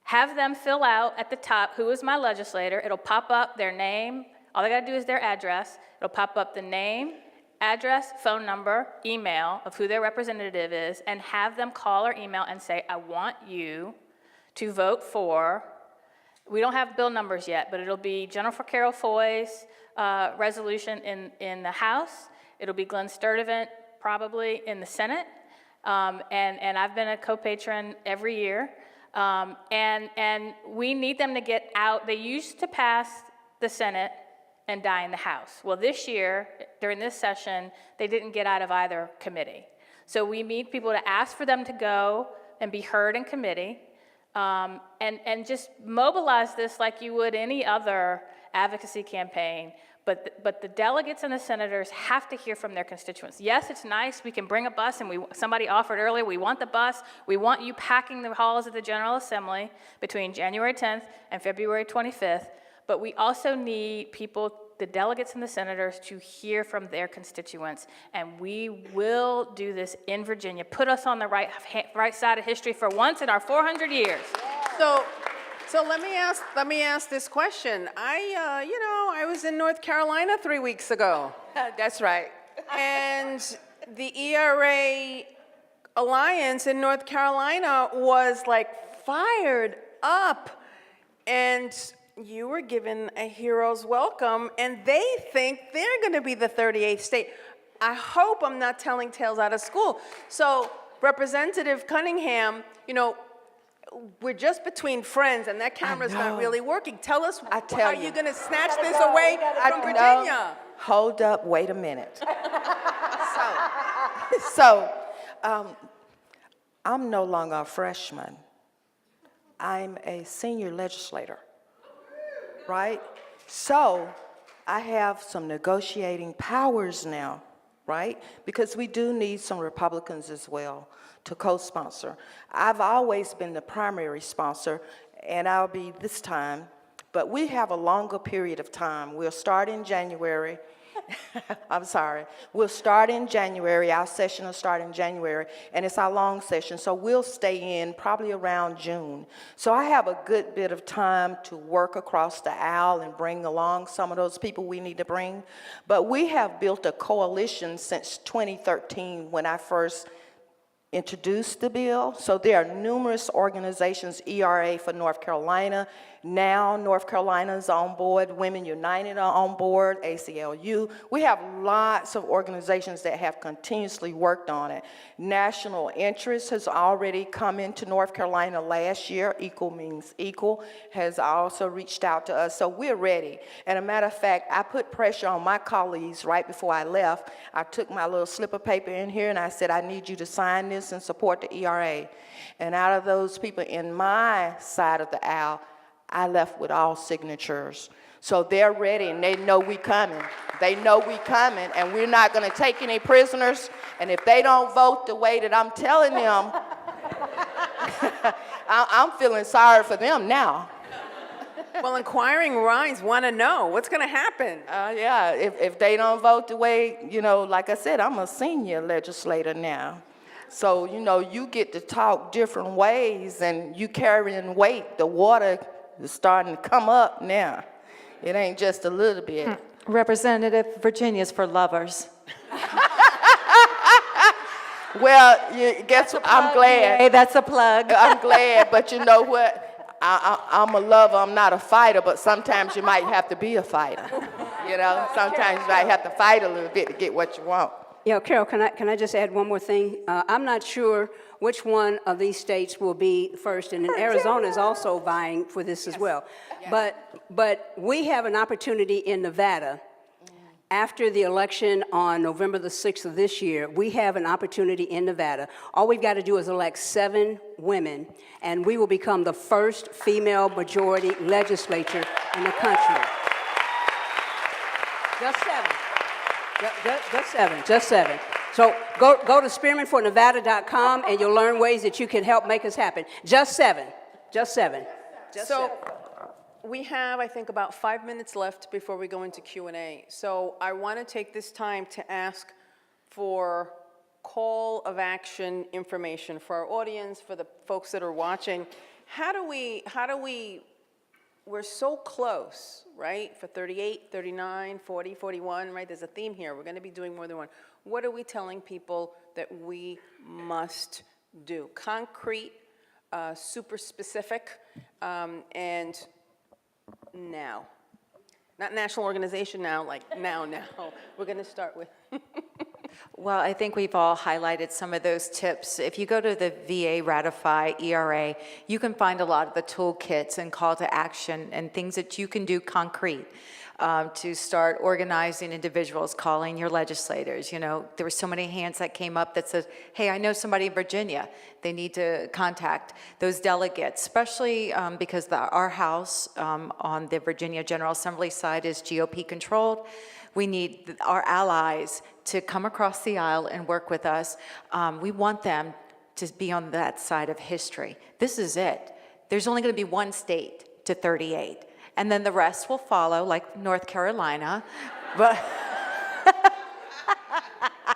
Have them fill out at the top, who is my legislator. It'll pop up their name. All they got to do is their address. It'll pop up the name, address, phone number, email of who their representative is, and have them call or email and say, I want you to vote for, we don't have bill numbers yet, but it'll be Jennifer Carol Foy's resolution in the House. It'll be Glenn Sturdivant probably in the Senate. And I've been a co-patron every year. And we need them to get out. They used to pass the Senate and die in the House. Well, this year, during this session, they didn't get out of either committee. So we need people to ask for them to go and be heard in committee, and just mobilize this like you would any other advocacy campaign. But the delegates and the senators have to hear from their constituents. Yes, it's nice, we can bring a bus, and somebody offered earlier, we want the bus, we want you packing the halls of the General Assembly between January 10th and February 25th, but we also need people, the delegates and the senators, to hear from their constituents, and we will do this in Virginia. Put us on the right side of history for once in our 400 years. So let me ask this question. I was in North Carolina 3 weeks ago. That's right. And the ERA Alliance in North Carolina was like fired up. And you were given a hero's welcome, and they think they're going to be the 38th state. I hope I'm not telling tales out of school. So Representative Cunningham, we're just between friends, and that camera's not really working. Tell us, how are you going to snatch this away from Virginia? Hold up, wait a minute. So, I'm no longer a freshman. I'm a senior legislator, right? So, I have some negotiating powers now, right? Because we do need some Republicans as well to co-sponsor. I've always been the primary sponsor, and I'll be this time, but we have a longer period of time. We'll start in January. I'm sorry. We'll start in January. Our session will start in January, and it's our long session, so we'll stay in probably around June. So I have a good bit of time to work across the aisle and bring along some of those people we need to bring. But we have built a coalition since 2013 when I first introduced the bill. So there are numerous organizations, ERA for North Carolina. Now North Carolina is on board. Women United are on board, ACLU. We have lots of organizations that have continuously worked on it. National Interest has already come into North Carolina last year. Equal Means Equal has also reached out to us. So we're ready. And a matter of fact, I put pressure on my colleagues right before I left. I took my little slip of paper in here and I said, I need you to sign this and support the ERA. And out of those people in my side of the aisle, I left with all signatures. So they're ready and they know we coming. They know we coming and we're not gonna take any prisoners. And if they don't vote the way that I'm telling them, I'm feeling sorry for them now. Well, inquiring minds want to know what's going to happen. Yeah, if they don't vote the way, you know, like I said, I'm a senior legislator now. So, you know, you get to talk different ways and you carrying weight. The water is starting to come up now. It ain't just a little bit. Representative, Virginia's for lovers. Well, guess what? I'm glad. Hey, that's a plug. I'm glad, but you know what? I'm a lover, I'm not a fighter, but sometimes you might have to be a fighter. You know, sometimes you might have to fight a little bit to get what you want. Yeah, Carol, can I just add one more thing? I'm not sure which one of these states will be first, and Arizona is also vying for this as well. Yes. But we have an opportunity in Nevada. After the election on November the 6th of this year, we have an opportunity in Nevada. All we've got to do is elect 7 women, and we will become the first female majority legislature in the country. Just 7. Just seven. So go to SpearmanForNevada.com and you'll learn ways that you can help make us happen. Just seven. We have, I think, about 5 minutes left before we go into Q&A. So I want to take this time to ask for call of action information for our audience, for the folks that are watching. How do we, we're so close, right? For 38, 39, 40, 41, right? There's a theme here. We're going to be doing more than one. What are we telling people that we must do? Concrete, super specific, and now. Not national organization now, like now. We're going to start with. Well, I think we've all highlighted some of those tips. If you go to the VA Ratify ERA, you can find a lot of the toolkits and call to action and things that you can do concrete to start organizing individuals, calling your legislators. You know, there were so many hands that came up that said, hey, I know somebody in Virginia. They need to contact those delegates, especially because our House on the Virginia General Assembly side is GOP controlled. We need our allies to come across the aisle and work with us. We want them to be on that side of history. This is it. There's only going to be one state to 38. And then the rest will follow, like North Carolina. But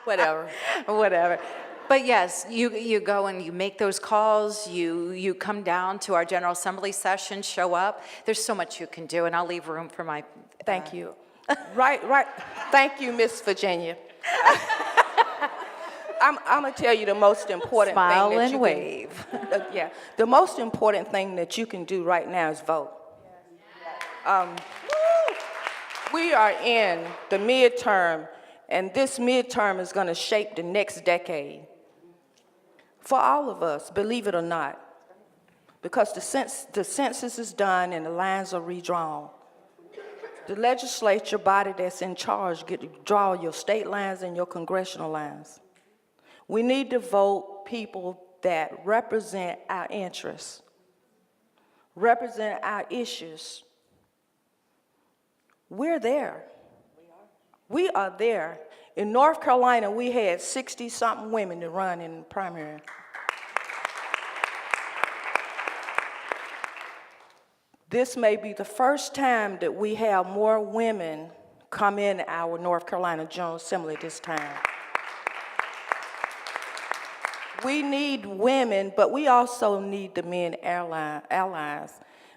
Whatever. But yes, you go and you make those calls, you come down to our General Assembly session, show up. There's so much you can do, and I'll leave room for my... Thank you. Right. Thank you, Miss Virginia. I'm going to tell you the most important thing that Smile you and can, wave. Yeah, the most important thing that you can do right now is vote. We are in the midterm, and this midterm is going to shape the next decade. For all of us, believe it or not, because the census is done and the lines are redrawn. The legislature body that's in charge get to draw your state lines and your congressional lines. We need to vote people that represent our interests, represent our issues. We're there. We are there. In North Carolina, we had 60-something women to run in the primary. This may be the first time that we have more women come in our North Carolina General Assembly this time. We need women, but we also need the men allies.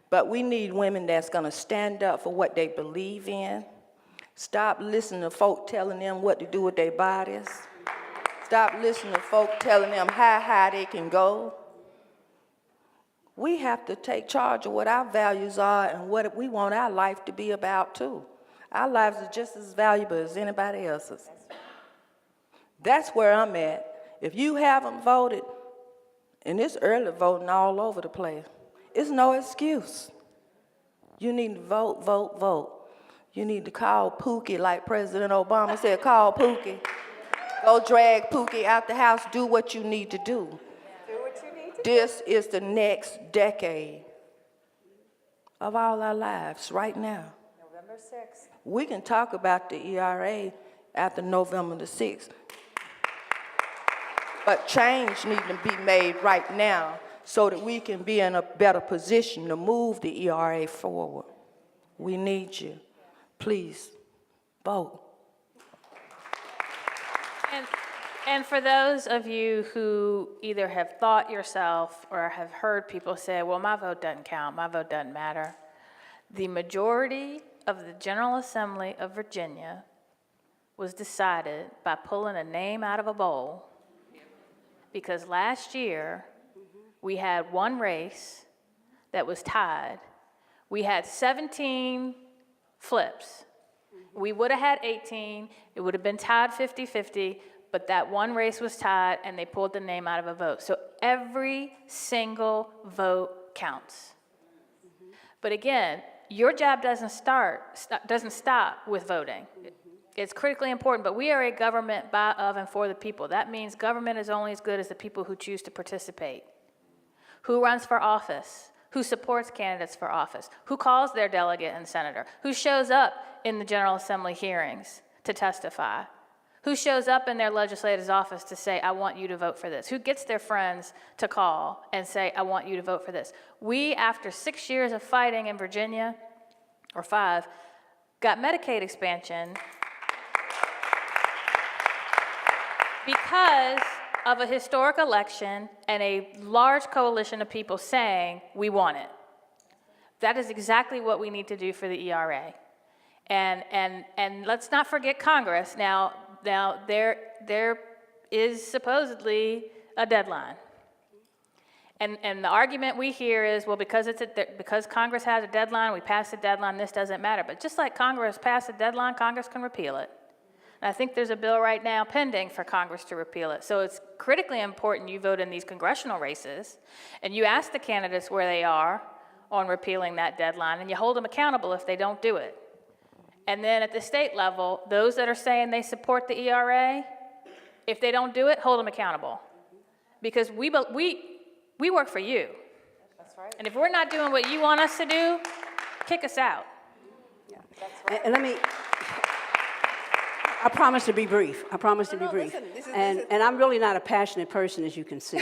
But we need women that's gonna stand up for what they believe in. Stop listening to folk telling them what to do with their bodies. Stop listening to folk telling them how high they can go. We have to take charge of what our values are and what we want our life to be about too. Our lives are just as valuable as anybody else's. That's where I'm at. If you haven't voted, and it's early voting all over the place, it's no excuse. You need to vote, vote, vote. You need to call Pookie like President Obama said, call Pookie. Go drag Pookie out the house, do what you need to do. This is the next decade of all our lives right now. November 6th. We can talk about the ERA after November the 6th. But change needs to be made right now so that we can be in a better position to move the ERA forward. We need you. Please, vote. And for those of you who either have thought yourself or have heard people say, well, my vote doesn't count, my vote doesn't matter, the majority of the General Assembly of Virginia was decided by pulling a name out of a bowl, because last year we had one race that was tied. We had 17 flips. We would have had 18, it would have been tied 50-50, but that one race was tied and they pulled the name out of a vote. So every single vote counts. But again, your job doesn't stop with voting. It's critically important, but we are a government by, of, and for the people. That means government is only as good as the people who choose to participate. Who runs for office? Who supports candidates for office? Who calls their delegate and senator? Who shows up in the General Assembly hearings to testify? Who shows up in their legislator's office to say, I want you to vote for this? Who gets their friends to call and say, I want you to vote for this? We, after 6 years of fighting in Virginia, or 5, got Medicaid expansion because of a historic election and a large coalition of people saying, we want it. That is exactly what we need to do for the ERA. And let's not forget Congress. Now there is supposedly a deadline. And the argument we hear is, well, because Congress has a deadline, we pass the deadline, this doesn't matter. But just like Congress passed a deadline, Congress can repeal it. And I think there's a bill right now pending for Congress to repeal it. So it's critically important you vote in these congressional races, and you ask the candidates where they are on repealing that deadline, and you hold them accountable if they don't do it. And then at the state level, those that are saying they support the ERA, if they don't do it, hold them accountable. Because we work for you. That's right. And if we're not doing what you want us to do, kick us out. Yeah. That's right. And let me, I promise to be brief. I promise to be brief. Listen, and I'm really not a passionate person, as you can see.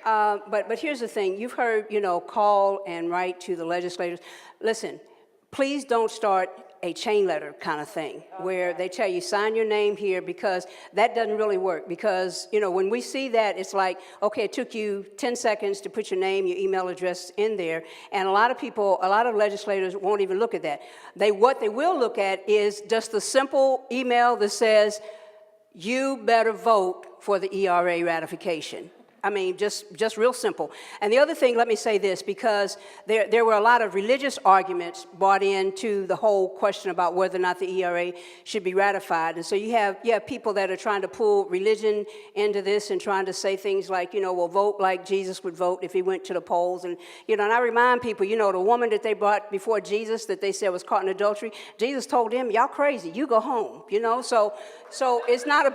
But here's the thing. You've heard, call and write to the legislators. Listen, please don't start a chain letter kind of thing where they tell you sign your name here, because that doesn't really work. Because, when we see that, it's like, okay, it took you 10 seconds to put your name, your email address in there. And a lot of legislators won't even look at that. What they will look at is just the simple email that says, you better vote for the ERA ratification. I mean, just real simple. And the other thing, let me say this, because there were a lot of religious arguments brought into the whole question about whether or not the ERA should be ratified. And so you have people that are trying to pull religion into this and trying to say things like, well, vote like Jesus would vote if he went to the polls. And, and I remind people, the woman that they brought before Jesus that they said was caught in adultery, Jesus told them, y'all crazy, you go home, So it's not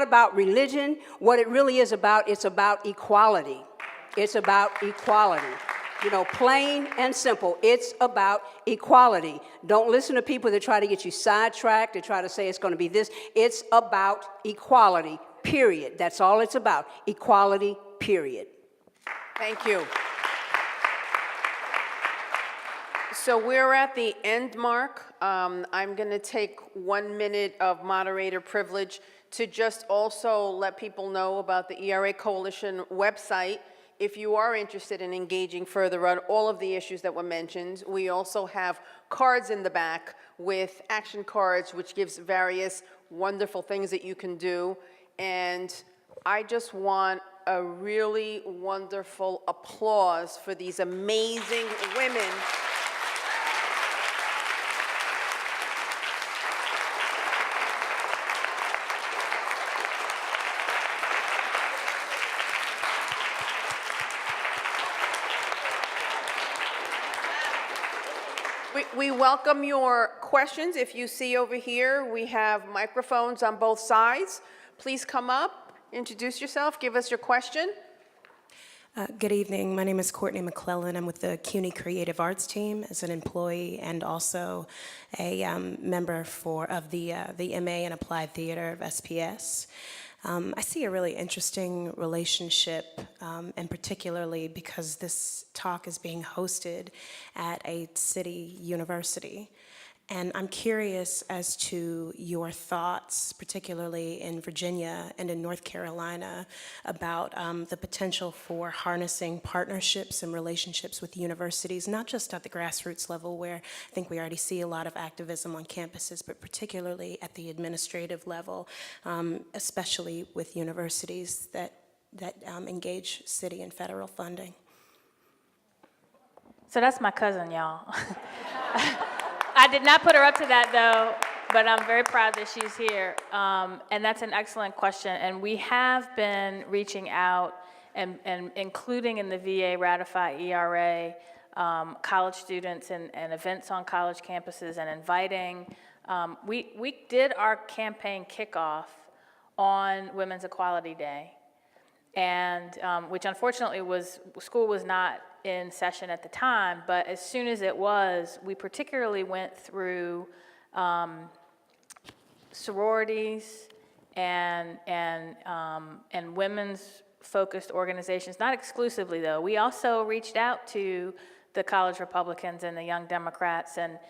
about religion. What it really is about, it's about equality. It's about equality. You know, plain and simple. It's about equality. Don't listen to people that try to get you sidetracked, that try to say it's going to be this. It's about equality, period. That's all it's about. Equality, period. Thank you. So we're at the end mark. I'm going to take 1 minute of moderator privilege to just also let people know about the ERA Coalition website. If you are interested in engaging further on all of the issues that were mentioned, we also have cards in the back with action cards, which gives various wonderful things that you can do. And I just want a really wonderful applause for these amazing women. We welcome your questions. If you see over here, we have microphones on both sides. Please come up, introduce yourself, give us your question. Good evening. My name is Courtney McClellan. I'm with the CUNY Creative Arts team as an employee and also a member of the MA in Applied Theater of SPS. I see a really interesting relationship, and particularly because this talk is being hosted at a city university. And I'm curious as to your thoughts, particularly in Virginia and in North Carolina, about the potential for harnessing partnerships and relationships with universities, not just at the grassroots level, where I think we already see a lot of activism on campuses, but particularly at the administrative level, especially with universities that engage city and federal funding. So that's my cousin, y'all. I did not put her up to that, though, but I'm very proud that she's here. And that's an excellent question. And we have been reaching out and including in the VA Ratify ERA, college students and events on college campuses and inviting. We did our campaign kickoff on Women's Equality Day, and which unfortunately school was not in session at the time, but as soon as it was, we particularly went through sororities and women's focused organizations, not exclusively though. We also reached out to the college Republicans and the Young Democrats and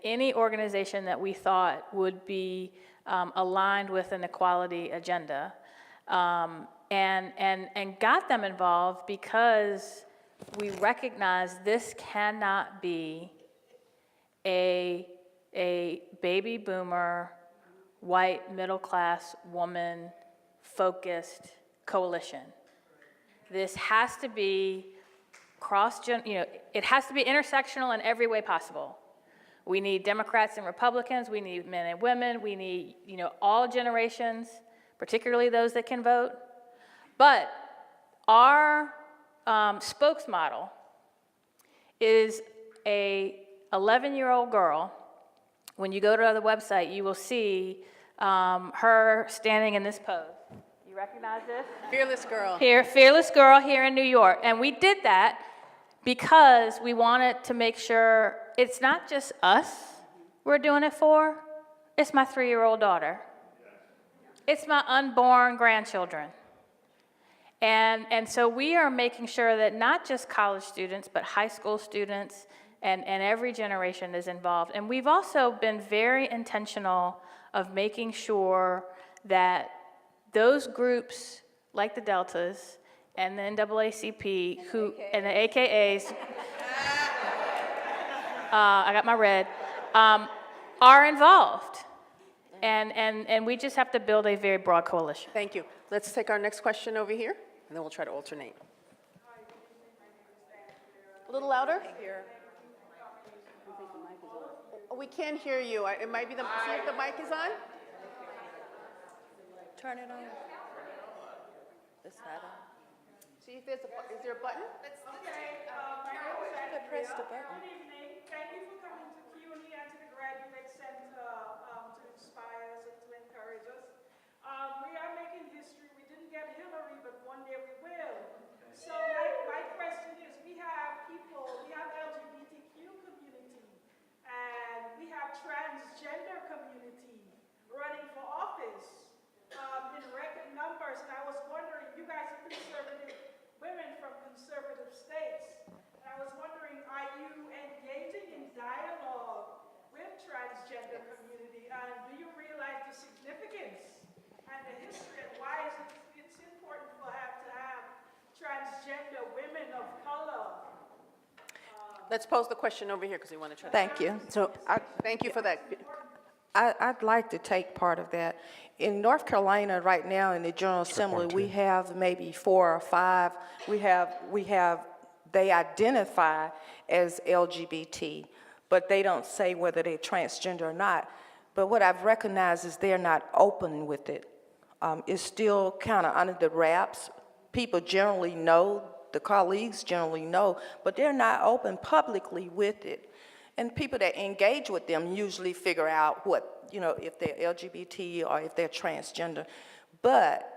any organization that we thought would be aligned with an equality agenda, and got them involved because we recognize this cannot be a baby boomer, white, middle-class woman focused coalition. This has to be it has to be intersectional in every way possible. We need Democrats and Republicans, we need men and women, we need, all generations, particularly those that can vote. But our spokesmodel is a 11-year-old girl. When you go to the website, you will see her standing in this pose. You recognize this? Fearless girl. Fearless girl here in New York. And we did that because we wanted to make sure it's not just us we're doing it for. It's my 3-year-old daughter. It's my unborn grandchildren. And so we are making sure that not just college students, but high school students and every generation is involved. And we've also been very intentional of making sure that those groups, like the Deltas and the NAACP, and the AKAs, I got my red, are involved. And we just have to build a very broad coalition. Thank you. Let's take our next question over here, and then we'll try to alternate. A little louder? We can't hear you. It might be see if the mic is on. Turn it on. This side on. See if is there a button? Press the button. Good evening. Thank you for coming to CUNY and to the Graduate Center to inspire us and to encourage us. We are making history. We didn't get Hillary, but one day we will. So my question is, we have people Let's pose the question over here because we want to try. Thank you. So, Thank you for that. I'd like to take part of that. In North Carolina right now, in the General Assembly, we have maybe 4 or 5. They identify as LGBT, but they don't say whether they're transgender or not. But what I've recognized is they're not open with it. It's still kind of under the wraps. People generally know, the colleagues generally know, but they're not open publicly with it. And people that engage with them usually figure out what, if they're LGBT or if they're transgender. But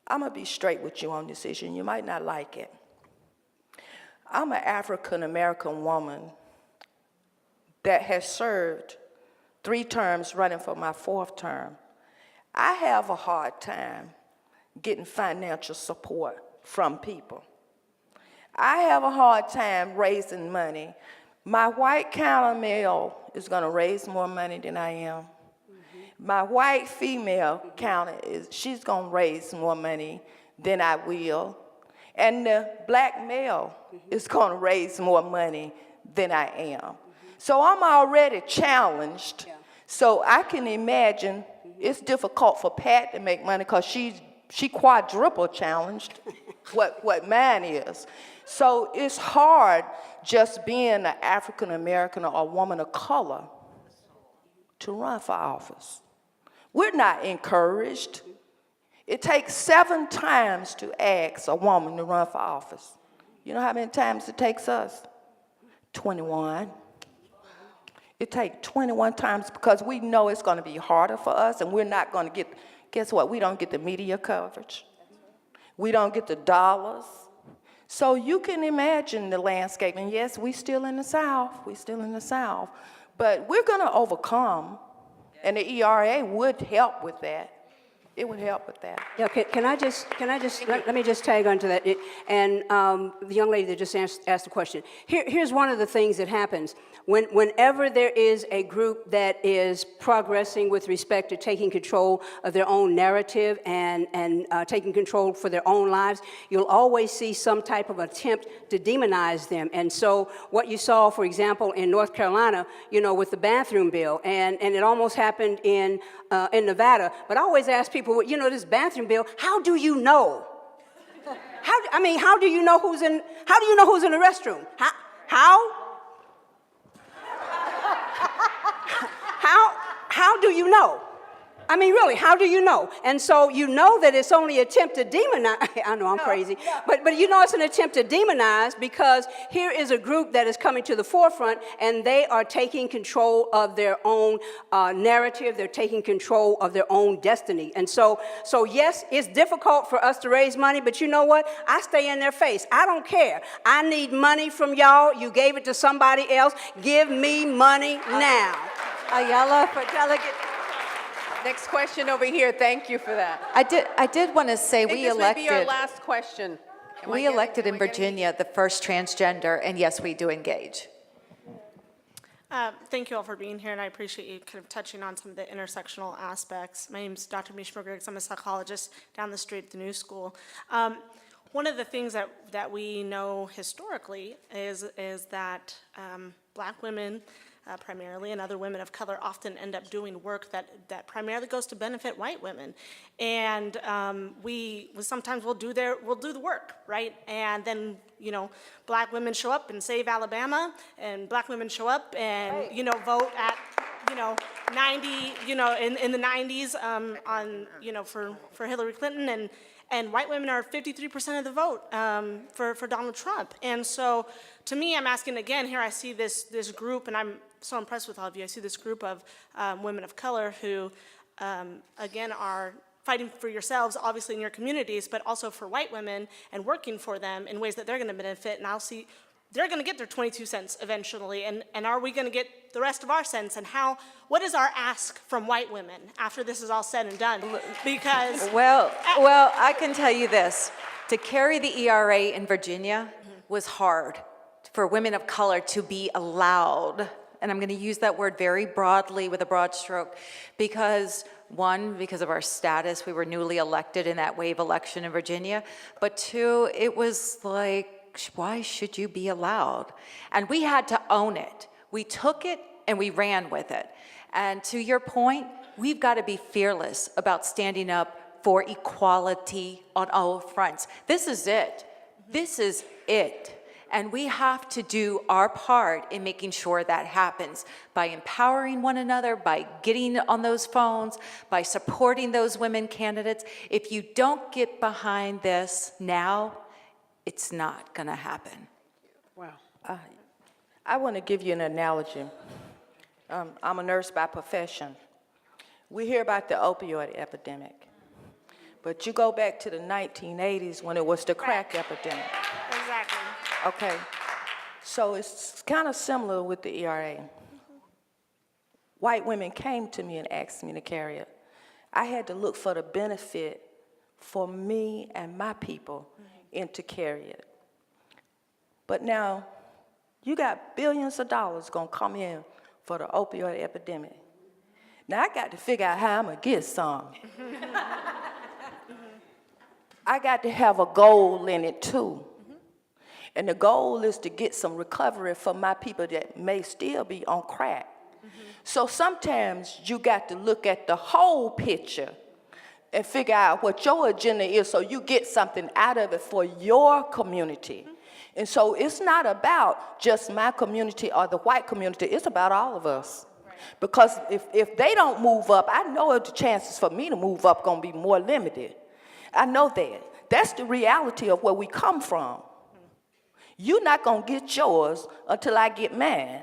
I'm gonna be straight with you on this issue, and you might not like it. I'm an African-American woman that has served 3 terms running for my 4th term. I have a hard time getting financial support from people. I have a hard time raising money. My white counter male is gonna raise more money than I am. My white female counter she's gonna raise more money than I will. And the black male is gonna raise more money than I am. So I'm already challenged. So I can imagine it's difficult for Pat to make money because she quadruple challenged what mine is. So it's hard just being an African American or a woman of color to run for office. We're not encouraged. It takes 7 times to ask a woman to run for office. You know how many times it takes us? 21. It takes 21 times because we know it's going to be harder for us, and we're not going to get, guess what? We don't get the media coverage. We don't get the dollars. So you can imagine the landscape. And yes, we still in the South. We still in the South. But we're going to overcome, and the ERA would help with that. It would help with that. yeah, let me just tag on to that. The young lady that just asked the question. Here's one of the things that happens. Whenever there is a group that is progressing with respect to taking control of their own narrative and taking control for their own lives, you'll always see some type of attempt to demonize them. And so what you saw, for example, in North Carolina, with the bathroom bill, and it almost happened in Nevada. But I always ask people, this bathroom bill, how do you know? How do you know who's in the restroom? How do you know? Really, how do you know? And so you know that it's only an attempt to demonize. I know I'm crazy, but it's an attempt to demonize because here is a group that is coming to the forefront, and they are taking control of their own narrative. They're taking control of their own destiny. And so yes, it's difficult for us to raise money, but you know what? I stay in their face. I don't care. I need money from y'all. You gave it to somebody else. Give me money now. Ayala for delegate. Next question over here. Thank you for that. I did want to say we This may be our elected. last question. We elected in Virginia the first transgender, and yes, we do engage. Thank you all for being here, and I appreciate you kind of touching on some of the intersectional aspects. My name is Dr. Mishma Griggs. I'm a psychologist down the street at the New School. One of the things that we know historically is that Black women primarily, and other women of color often end up doing work that primarily goes to benefit white women. And sometimes we'll do the work, right? And then, Black women show up and save Alabama, and Black women show up and, vote at, 90, in the 90s for Hillary Clinton, and white women are 53% of the vote for Donald Trump. And so, to me, I'm asking again, here I see this group, and I'm so impressed with all of you. I see this group of women of color who, again, are fighting for yourselves, obviously in your communities, but also for white women and working for them in ways that they're going to benefit. And I'll see they're going to get their 22 cents eventually, and are we going to get the rest of our cents? And what is our ask from white women after this is all said and done? Because Well, I can tell you this. To carry the ERA in Virginia was hard for women of color to be allowed, and I'm going to use that word very broadly with a broad stroke, because one, because of our status, we were newly elected in that wave election in Virginia, but two, it was like why should you be allowed? And we had to own it. We took it and we ran with it. And to your point, we've got to be fearless about standing up for equality on all fronts. This is it. This is it. And we have to do our part in making sure that happens by empowering one another, by getting on those phones, by supporting those women candidates. If you don't get behind this now, it's not going to happen. Wow. I want to give you an analogy. I'm a nurse by profession. We hear about the opioid epidemic, but you go back to the 1980s when it was the crack epidemic. Exactly. Okay, so it's kind of similar with the ERA. White women came to me and asked me to carry it. I had to look for the benefit for me and my people and to carry it. But now, you got billions of dollars gonna come in for the opioid epidemic. Now I got to figure out how I'm gonna get some. I got to have a goal in it too. And the goal is to get some recovery for my people that may still be on crack. So sometimes you got to look at the whole picture and figure out what your agenda is so you get something out of it for your community. And so it's not about just my community or the white community, it's about all of us. Because if they don't move up, I know the chances for me to move up gonna be more limited. I know that. That's the reality of where we come from. You're not gonna get yours until I get mine.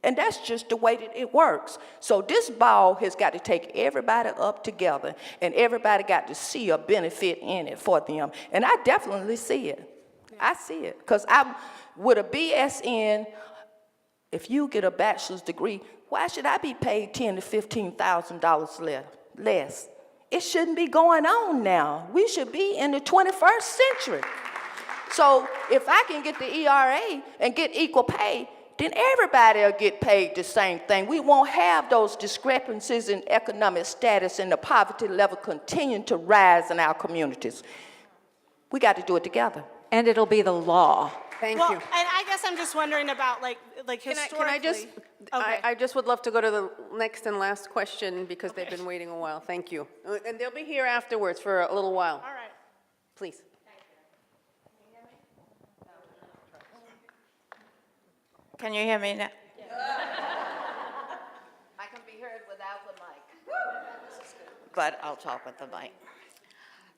And that's just the way that it works. So this ball has got to take everybody up together, and everybody got to see a benefit in it for them. And I definitely see it. I see it. Because with a BSN, if you get a bachelor's degree, why should I be paid $10,000 to $15,000 less? It shouldn't be going on now. We should be in the 21st century. So if I can get the ERA and get equal pay, then everybody will get paid the same thing. We won't have those discrepancies in economic status and the poverty level continuing to rise in our communities. We got to do it together. And it'll be the law. Thank Well, you. and I guess I'm just wondering about like historically. Can I just, Okay. I just would love to go to the next and last question because they've been waiting a while. Thank you. And they'll be here afterwards for a little while. All right. Please. Can you hear me now? I can be heard without the mic. But I'll talk with the mic.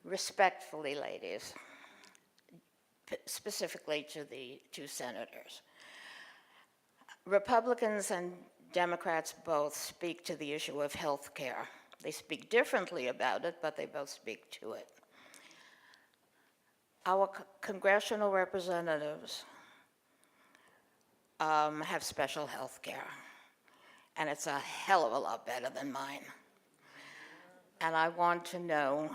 Respectfully, ladies, specifically to the two senators. Republicans and Democrats both speak to the issue of health care. They speak differently about it, but they both speak to it. Our congressional representatives have special health care, and it's a hell of a lot better than mine. And I want to know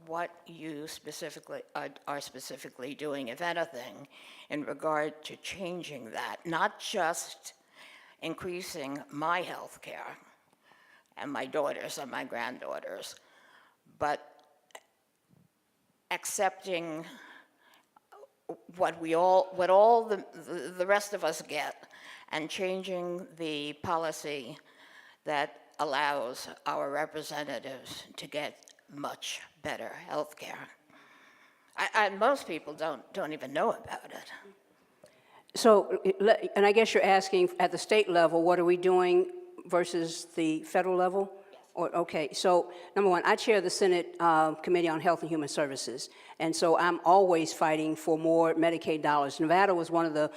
what you specifically are specifically doing, if anything, in regard to changing that, not just increasing my health care and my daughters and my granddaughters, but accepting what all the rest of us get, and changing the policy that allows our representatives to get much better health care. And most people don't even know about it. So, and I guess you're asking at the state level, what are we doing versus the federal level? Okay, so number one, I chair the Senate Committee on Health and Human Services, and so I'm always fighting for more Medicaid dollars. Nevada was one of the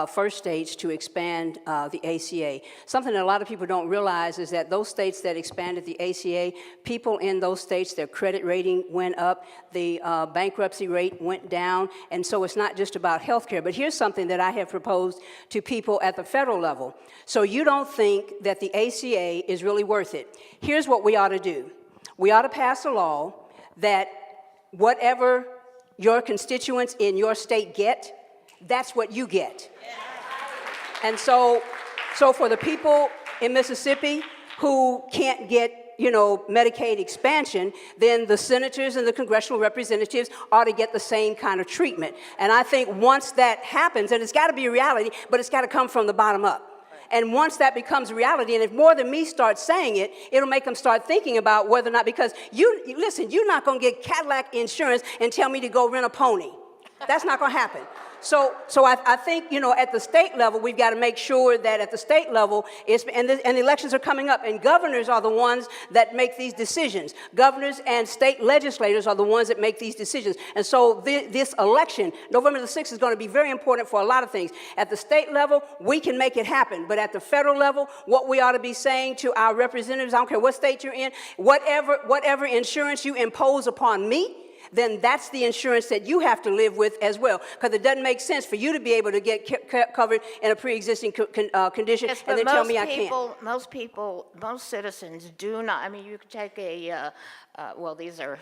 first states to expand the ACA. Something that a lot of people don't realize is that those states that expanded the ACA, people in those states, their credit rating went up, the bankruptcy rate went down, and so it's not just about health care. But here's something that I have proposed to people at the federal level. So you don't think that the ACA is really worth it. Here's what we ought to do. We ought to pass a law that whatever your constituents in your state get, that's what you get. And so for the people in Mississippi who can't get Medicaid expansion, then the senators and the congressional representatives ought to get the same kind of treatment. And I think once that happens, and it's got to be a reality, but it's got to come from the bottom up. And once that becomes reality, and if more than me start saying it, it'll make them start thinking about whether or not, because listen, you're not going to get Cadillac insurance and tell me to go rent a pony. That's not going to happen. So I think, at the state level, we've got to make sure that at the state level, and the elections are coming up, and governors are the ones that make these decisions. Governors and state legislators are the ones that make these decisions. And so this election, November the 6th, is going to be very important for a lot of things. At the state level, we can make it happen. But at the federal level, what we ought to be saying to our representatives, I don't care what state you're in, whatever insurance you impose upon me, then that's the insurance that you have to live with as well. Because it doesn't make sense for you to be able to get convered in a pre-existing condition and then tell me I can't. Most citizens do not. I mean, you could take well, these are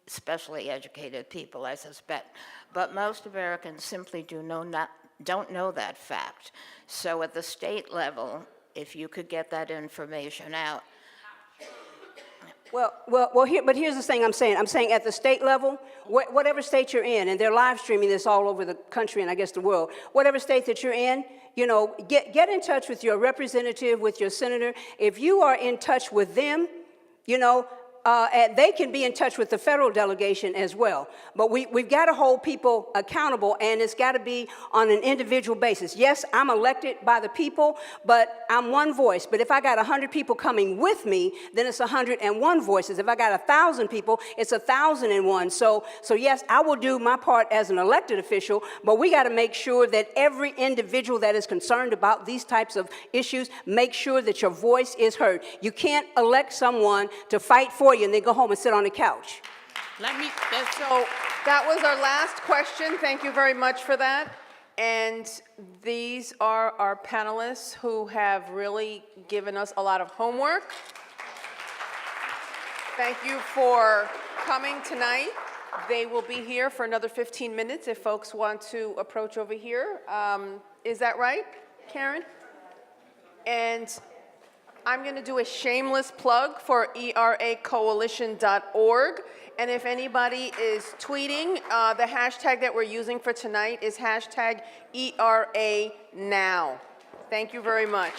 specially educated people, I suspect, but most Americans simply don't know that fact. So at the state level, if you could get that information out. Well, here's the thing I'm saying. I'm saying at the state level, whatever state you're in, and they're live streaming this all over the country and I guess the world, whatever state that you're in, get in touch with your representative, with your senator. If you are in touch with them, and they can be in touch with the federal delegation as well. But we've got to hold people accountable, and it's got to be on an individual basis. Yes, I'm elected by the people, but I'm one voice. But if I got 100 people coming with me, then it's 101 voices. If I got 1,000 people, it's 1,001. So yes, I will do my part as an elected official, but we got to make sure that every individual that is concerned about these types of issues, make sure that your voice is heard. You can't elect someone to fight for you and then go home and sit on the couch. So that was our last question. Thank you very much for that. And these are our panelists who have really given us a lot of homework. Thank you for coming tonight. They will be here for another 15 minutes if folks want to approach over here. Is that right, Karen? And I'm going to do a shameless plug for eracoalition.org. And if anybody is tweeting, the hashtag that we're using for tonight is hashtag ERA Now. Thank you very much.